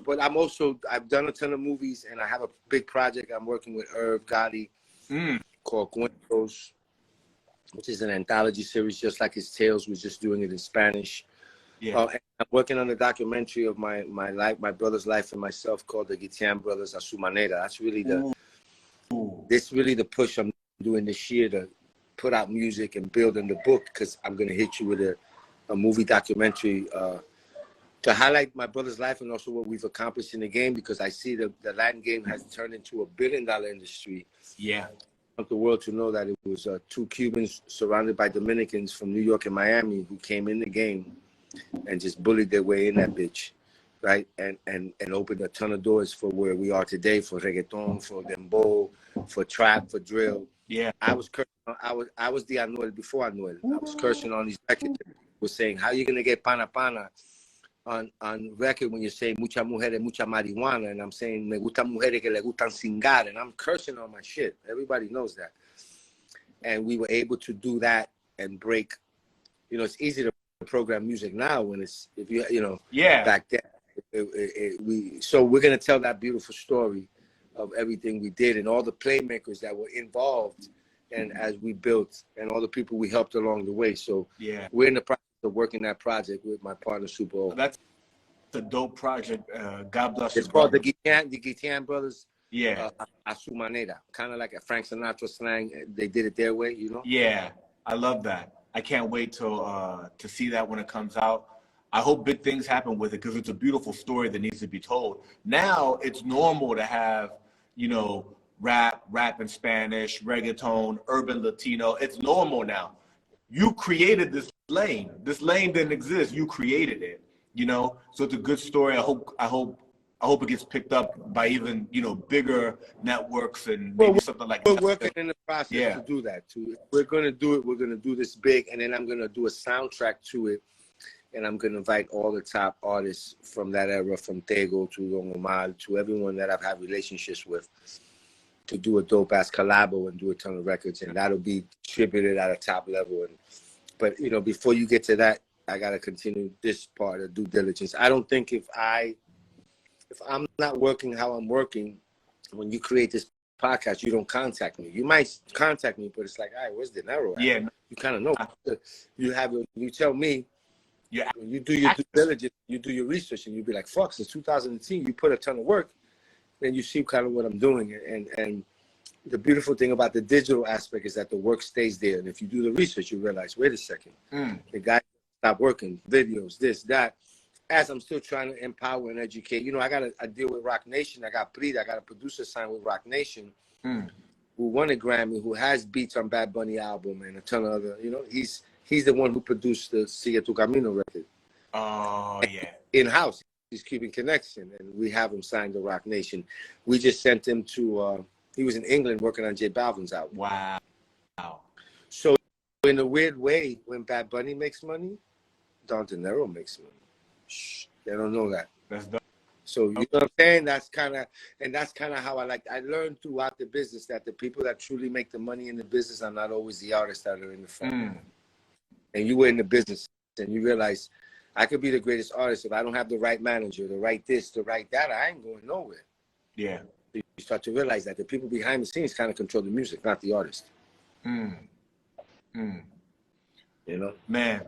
but I've done a ton of movies, and I have a big project I'm working with Irv Gotti called Cuentos, which is an anthology series, just like his Tales. We're just doing it in Spanish. Yeah. And I'm working on a documentary of my life, my brother's life, and myself called The Guitian Brothers a Su Manera. That's really the push I'm doing this year to put out music and build in the book, because I'm going to hit you with a movie documentary to highlight my brother's life and also what we've accomplished in the game, because I see the Latin game has turned into $1 billion industry. Yeah. I want the world to know that it was 2 Cubans surrounded by Dominicans from New York and Miami who came in the game and just bullied their way in that bitch, right? And opened a ton of doors for where we are today, for reggaeton, for dembow, for trap, for drill. Yeah. I was the Anuel before Anuel. I was cursing on these records. Was saying, how you gonna get pana pana on record when you say mucha mujeres, mucha marihuana, and I'm saying me gusta mujeres que le gustan cingar, and I'm cursing on my shit. Everybody knows that. And we were able to do that and break. You know, it's easy to program music now when it's, if you know, Yeah. back then. So we're gonna tell that beautiful story of everything we did and all the playmakers that were involved, and as we built, and all the people we helped along the way. So Yeah. we're in the process of working that project with my partner Super O. That's a dope project. God bless you. It's called the Guitian Brothers. Yeah. A su manera, kind of like a Frank Sinatra slang. They did it their way, you know. Yeah, I love that. I can't wait to see that when it comes out. I hope big things happen with it, because it's a beautiful story that needs to be told. Now it's normal to have, you know, rap in Spanish, reggaeton, urban Latino. It's normal now. You created this lane. This lane didn't exist. You created it. You know, so it's a good story. I hope it gets picked up by even, you know, bigger networks and maybe something like we're that. working in the process to do that too. We're gonna do it. We're gonna do this big, and then I'm gonna do a soundtrack to it, and I'm gonna invite all the top artists from that era, from Tego to Don Omar to everyone that I've had relationships with, to do a dope ass collabo and do a ton of records, and that'll be distributed at a top level. But you know, before you get to that, I gotta continue this part of due diligence. I don't think if I'm not working how I'm working, when you create this podcast, you don't contact me. You might contact me, but it's like, all right, where's Dinero at? Yeah. You kind of know. You tell me, Yeah. when you do your due diligence, you do your research, and you be like, fuck, since 2010, you put a ton of work, then you see kind of what I'm doing. And the beautiful thing about the digital aspect is that the work stays there. And if you do the research, you realize, wait a second, the guy stopped working, videos, this, that. As I'm still trying to empower and educate, you know, I deal with Rock Nation. I got a producer signed with Rock Nation, who won a Grammy, who has beats on Bad Bunny album and a ton of other, you know, he's the one who produced the Sigue Tu Camino record. Oh, yeah. In-house, he's Cuban Connection, and we have him signed to Rock Nation. We just sent him to, he was in England working on J Balvin's album. Wow. So in a weird way, when Bad Bunny makes money, Don Dinero makes money. Shh, they don't know that. That's dope. So you know what I'm saying? That's kind of how I learned throughout the business that the people that truly make the money in the business are not always the artists that are in the front. And you were in the business, and you realize I could be the greatest artist if I don't have the right manager, the right this, the right that. I ain't going nowhere. Yeah. You start to realize that the people behind the scenes kind of control the music, not the artist. You know, man,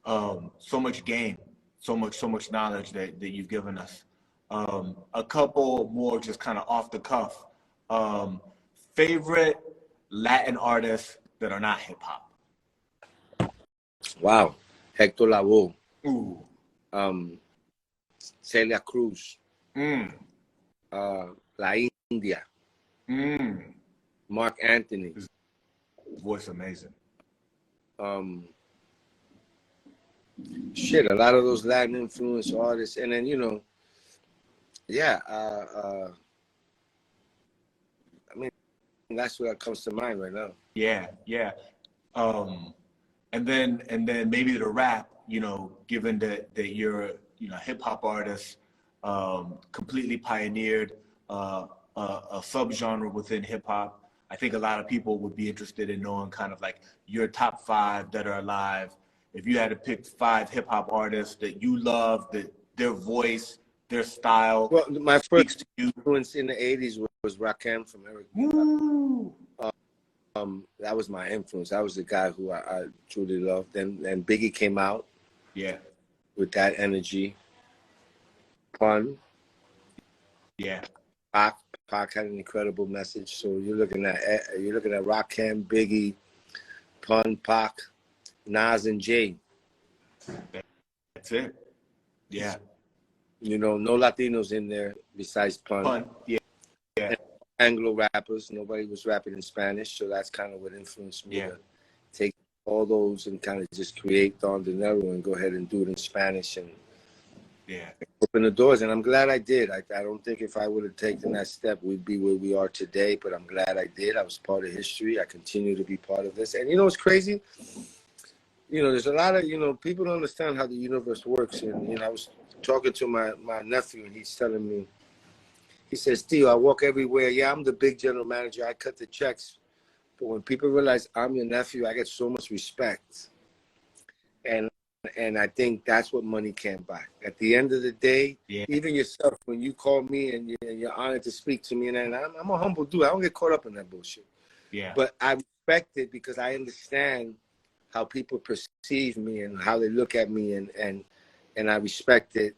so much game, so much knowledge that you've given us. A couple more just kind of off the cuff. Favorite Latin artists that are not hip hop? Wow. Hector Lavoe. Ooh. Celia Cruz. La India. Mark Anthony. His voice amazing. Shit, a lot of those Latin influence artists, and then, you know, yeah, I mean, that's what comes to mind right now. Yeah. And then maybe the rap, you know, given that you're, you know, hip hop artist, completely pioneered a subgenre within hip hop. I think a lot of people would be interested in knowing kind of like your top 5 that are alive. If you had to pick 5 hip hop artists that you love, that their voice, their style. Well, my first influence in the 80s was Rakim from Eric. That was my influence. That was the guy who I truly loved. And Biggie came out. Yeah. With that energy. Pun. Yeah. Pac had an incredible message. So you're looking at Rakim, Biggie, Pun, Pac, Nas, and Jay. That's it. Yeah. You know, no Latinos in there besides Pun. Pun. Yeah. Yeah. Anglo rappers. Nobody was rapping in Spanish, so that's kind of what influenced me to take all those and kind of just create Don Dinero and go ahead and do it in Spanish and open the doors. And I'm glad I did. I don't think if I would have taken that step, we'd be where we are today, but I'm glad I did. I was part of history. I continue to be part of this. And you know what's crazy? You know, there's a lot of, you know, people don't understand how the universe works. And, you know, I was talking to my nephew, and he's telling me, he says, Theo, I walk everywhere. Yeah, I'm the big general manager. I cut the checks. But when people realize I'm your nephew, I get so much respect. And I think that's what money can't buy. At the end of the day, even yourself, when you call me and you're honored to speak to me, and I'm a humble dude. I don't get caught up in that bullshit. Yeah. But I respect it because I understand how people perceive me and how they look at me, and I respect it.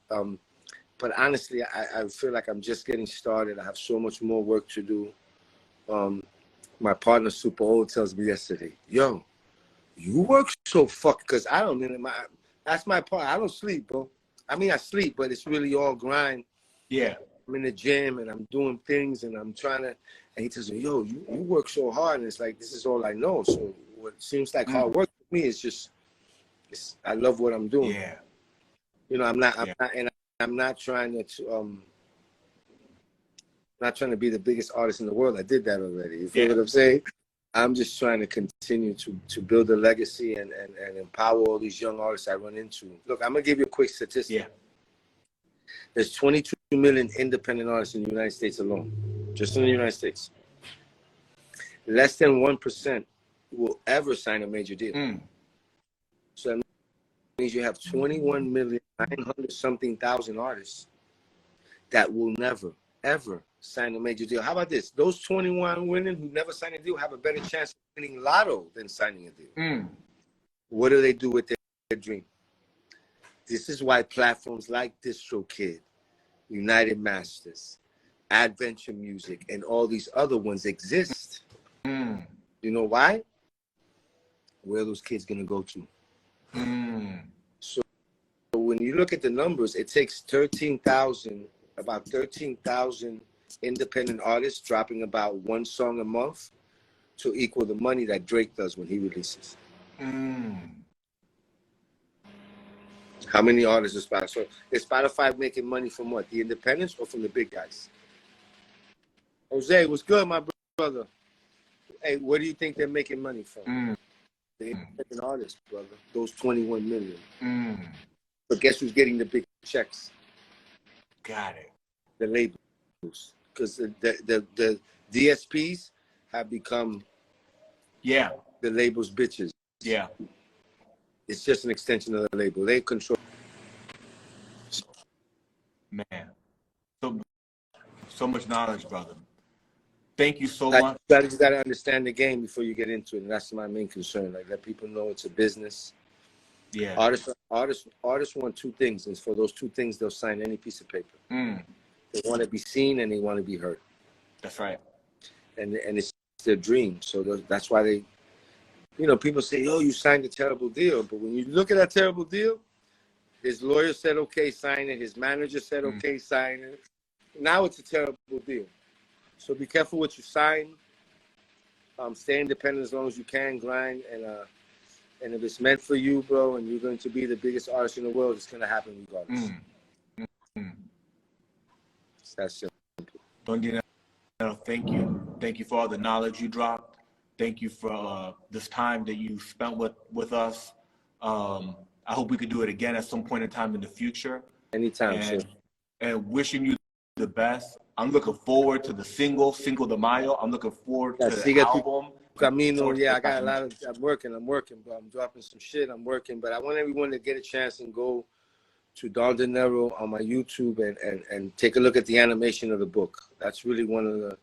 But honestly, I feel like I'm just getting started. I have so much more work to do. My partner, Super Old, tells me yesterday, yo, you work so because I don't mean that's my part. I don't sleep, bro. I mean, I sleep, but it's really all grind. Yeah. I'm in the gym and I'm doing things and I'm trying to, and he tells me, yo, you work so hard. And it's like, this is all I know. So what seems like hard work to me is just, I love what I'm doing. Yeah. You know, I'm not trying to be the biggest artist in the world. I did that already. You feel what I'm saying? I'm just trying to continue to build a legacy and empower all these young artists I run into. Look, I'm going to give you a quick statistic. Yeah. There's 22 million independent artists in the United States alone, just in the United States. Less than 1% will ever sign a major deal. So that means you have 21,900,000-something artists that will never, ever sign a major deal. How about this? Those 21 women who never signed a deal have a better chance of winning lotto than signing a deal. What do they do with their dream? This is why platforms like DistroKid, United Masters, Adventure Music, and all these other ones exist. You know why? Where are those kids going to go to? So when you look at the numbers, it takes about 13,000 independent artists dropping about one song a month to equal the money that Drake does when he releases. How many artists is Spotify? So is Spotify making money from what? The independents or from the big guys? Jose, what's good, my brother? Hey, what do you think they're making money from? The independent artists, brother. Those 21 million. But guess who's getting the big checks? Got it. The labels. Because the DSPs have become the label's bitches. Yeah. It's just an extension of the label. They control. Man. So much knowledge, brother. Thank you so much. You got to understand the game before you get into it. And that's my main concern. Like, let people know it's a business. Yeah. Artists want two things. And for those two things, they'll sign any piece of paper. They want to be seen and they want to be heard. That's right. And it's their dream. So that's why they, you know, people say, oh, you signed a terrible deal. But when you look at that terrible deal, his lawyer said, okay, sign it. His manager said, okay, sign it. Now it's a terrible deal. So be careful what you sign. Stay independent as long as you can, grind. And if it's meant for you, bro, and you're going to be the biggest artist in the world, it's going to happen regardless. That's simple. Don Dinero, thank you. Thank you for all the knowledge you dropped. Thank you for this time that you spent with us. I hope we could do it again at some point in time in the future. Anytime, and wishing you the best. I'm looking forward to the Cinco de Mayo. I'm looking forward to the album. Camino, I got a lot of, I'm working, bro. I'm dropping some shit, I'm working. But I want everyone to get a chance and go to Don Dinero on my YouTube and take a look at the animation of the book. That's really one of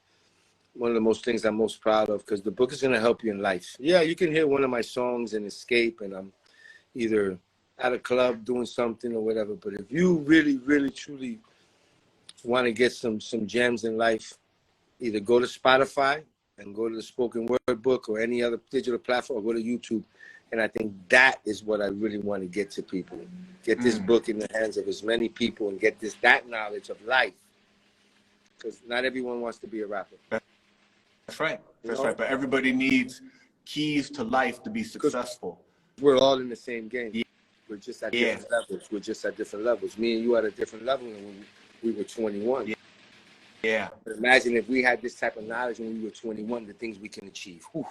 the most things I'm most proud of, because the book is going to help you in life. Yeah, you can hear one of my songs and escape, and I'm either at a club doing something or whatever. But if you really, really, truly want to get some gems in life, either go to Spotify and go to the spoken word book or any other digital platform, or go to YouTube. And I think that is what I really want to get to people. Get this book in the hands of as many people and get that knowledge of life. Because not everyone wants to be a rapper. That's right. That's right. But everybody needs keys to life to be successful. We're all in the same game. Yeah. We're just at different levels. We're just at different levels. Me and you at a different level when we were 21. Yeah. But imagine if we had this type of knowledge when we were 21, the things we can achieve. Whew.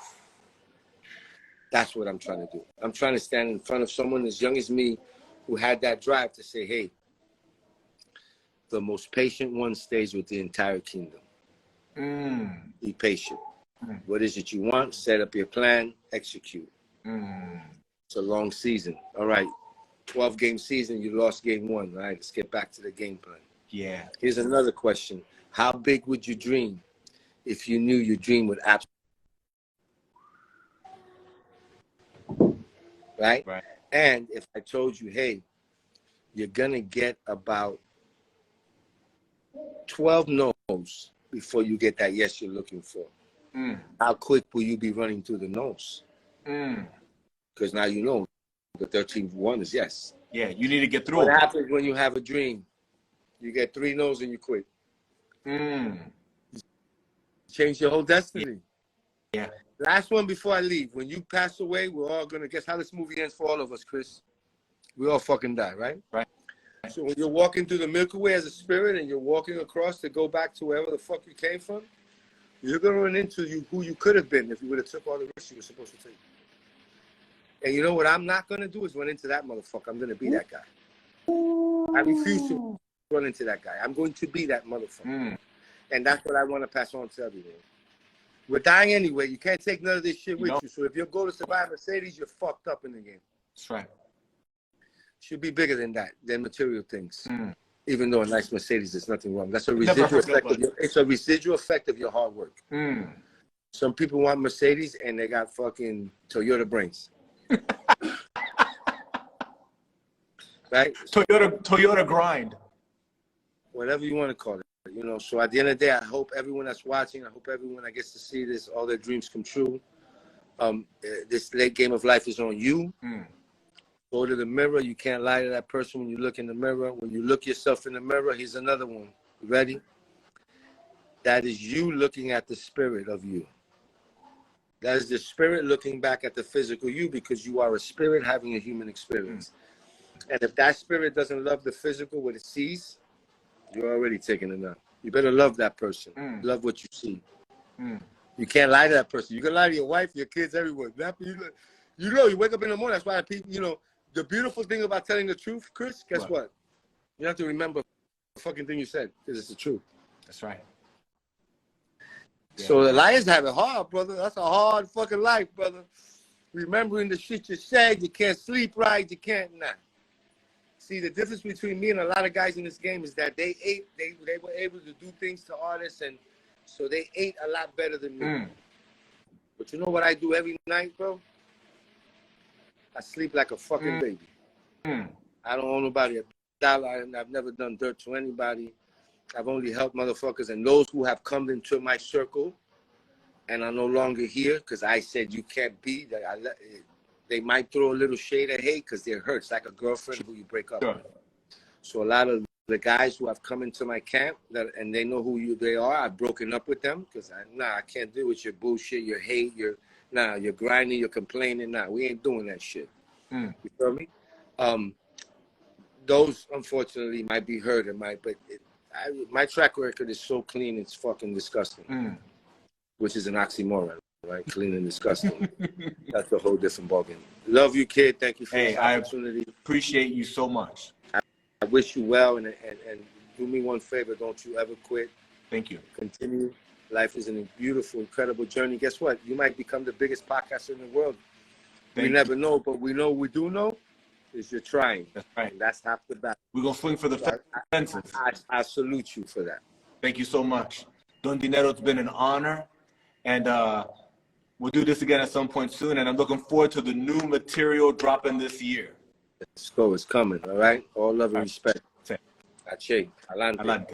That's what I'm trying to do. I'm trying to stand in front of someone as young as me who had that drive to say, hey, the most patient one stays with the entire kingdom. Be patient. What is it you want? Set up your plan, execute. It's a long season. All right, 12-game season, you lost game 1. All right, let's get back to the game plan. Yeah. Here's another question. How big would you dream if you knew your dream would absolutely... Right? And if I told you, hey, you're going to get about 12 no's before you get that yes you're looking for. How quick will you be running through the no's? Because now you know the 13th one is yes. Yeah, you need to get through What it. happens when you have a dream? You get 3 no's and you quit. Change your whole destiny. Yeah. Last one before I leave. When you pass away, we're all going to guess how this movie ends for all of us, Chris. We all fucking die, right? Right. So when you're walking through the Milky Way as a spirit and you're walking across to go back to wherever the fuck you came from, you're going to run into who you could have been if you would have took all the risks you were supposed to take. And you know what I'm not going to do is run into that motherfucker. I'm going to be that guy. I refuse to run into that guy. I'm going to be that motherfucker. And that's what I want to pass on to everyone. We're dying anyway. You can't take none of this shit with you. So if your goal is to buy a Mercedes, you're fucked up in the game. That's right. Should be bigger than that, than material things. Even though a nice Mercedes, there's nothing wrong. That's a residual effect of it's a residual effect of your hard work. Some people want Mercedes and they got fucking Toyota brains. Right? Toyota grind. Whatever you want to call it. You know, so at the end of the day, I hope everyone that's watching, I hope everyone that gets to see this, all their dreams come true. This late game of life is on you. Go to the mirror. You can't lie to that person when you look in the mirror. When you look yourself in the mirror, here's another one. You ready? That is you looking at the spirit of you. That is the spirit looking back at the physical you, because you are a spirit having a human experience. And if that spirit doesn't love the physical, what it sees, you're already taking enough. You better love that person. Love what you see. You can't lie to that person. You can lie to your wife, your kids, everyone. You know, you wake up in the morning. That's why people, you know, the beautiful thing about telling the truth, Chris, guess what? You have to remember the fucking thing you said, because it's the truth. That's right. Yeah. So the liars have it hard, brother. That's a hard fucking life, brother. Remembering the shit you said, you can't sleep right, you can't, See, the difference between me and a lot of guys in this game is that they were able to do things to artists, and so they ate a lot better than me. But you know what I do every night, bro? I sleep like a fucking baby. I don't owe nobody a dollar. I've never done dirt to anybody. I've only helped motherfuckers, and those who have come into my circle and are no longer here because I said you can't be. They might throw a little shade of hate because they're hurt. It's like a girlfriend who you break up with. So a lot of the guys who have come into my camp and they know who they are, I've broken up with them because I can't deal with your bullshit, your hate, you're grinding, you're complaining. We ain't doing that shit. You feel me? Those unfortunately might be hurt, but my track record is so clean, it's fucking disgusting. Which is an oxymoron, right? Clean and disgusting. That's a whole different ballgame. Love you, kid. Thank you for this opportunity. I appreciate you so much. I wish you well, and do me one favor. Don't you ever quit. Thank you. Continue. Life is a beautiful, incredible journey. Guess what? You might become the biggest podcaster in the world. We never know, but we do know is you're trying. That's right. And that's half the battle. We're going to swing for the fences. I salute you for that. Thank you so much. Don Dinero, it's been an honor. And we'll do this again at some point soon. And I'm looking forward to the new material dropping this year. Let's go. It's coming. All right. All love and respect. Ache. Alante.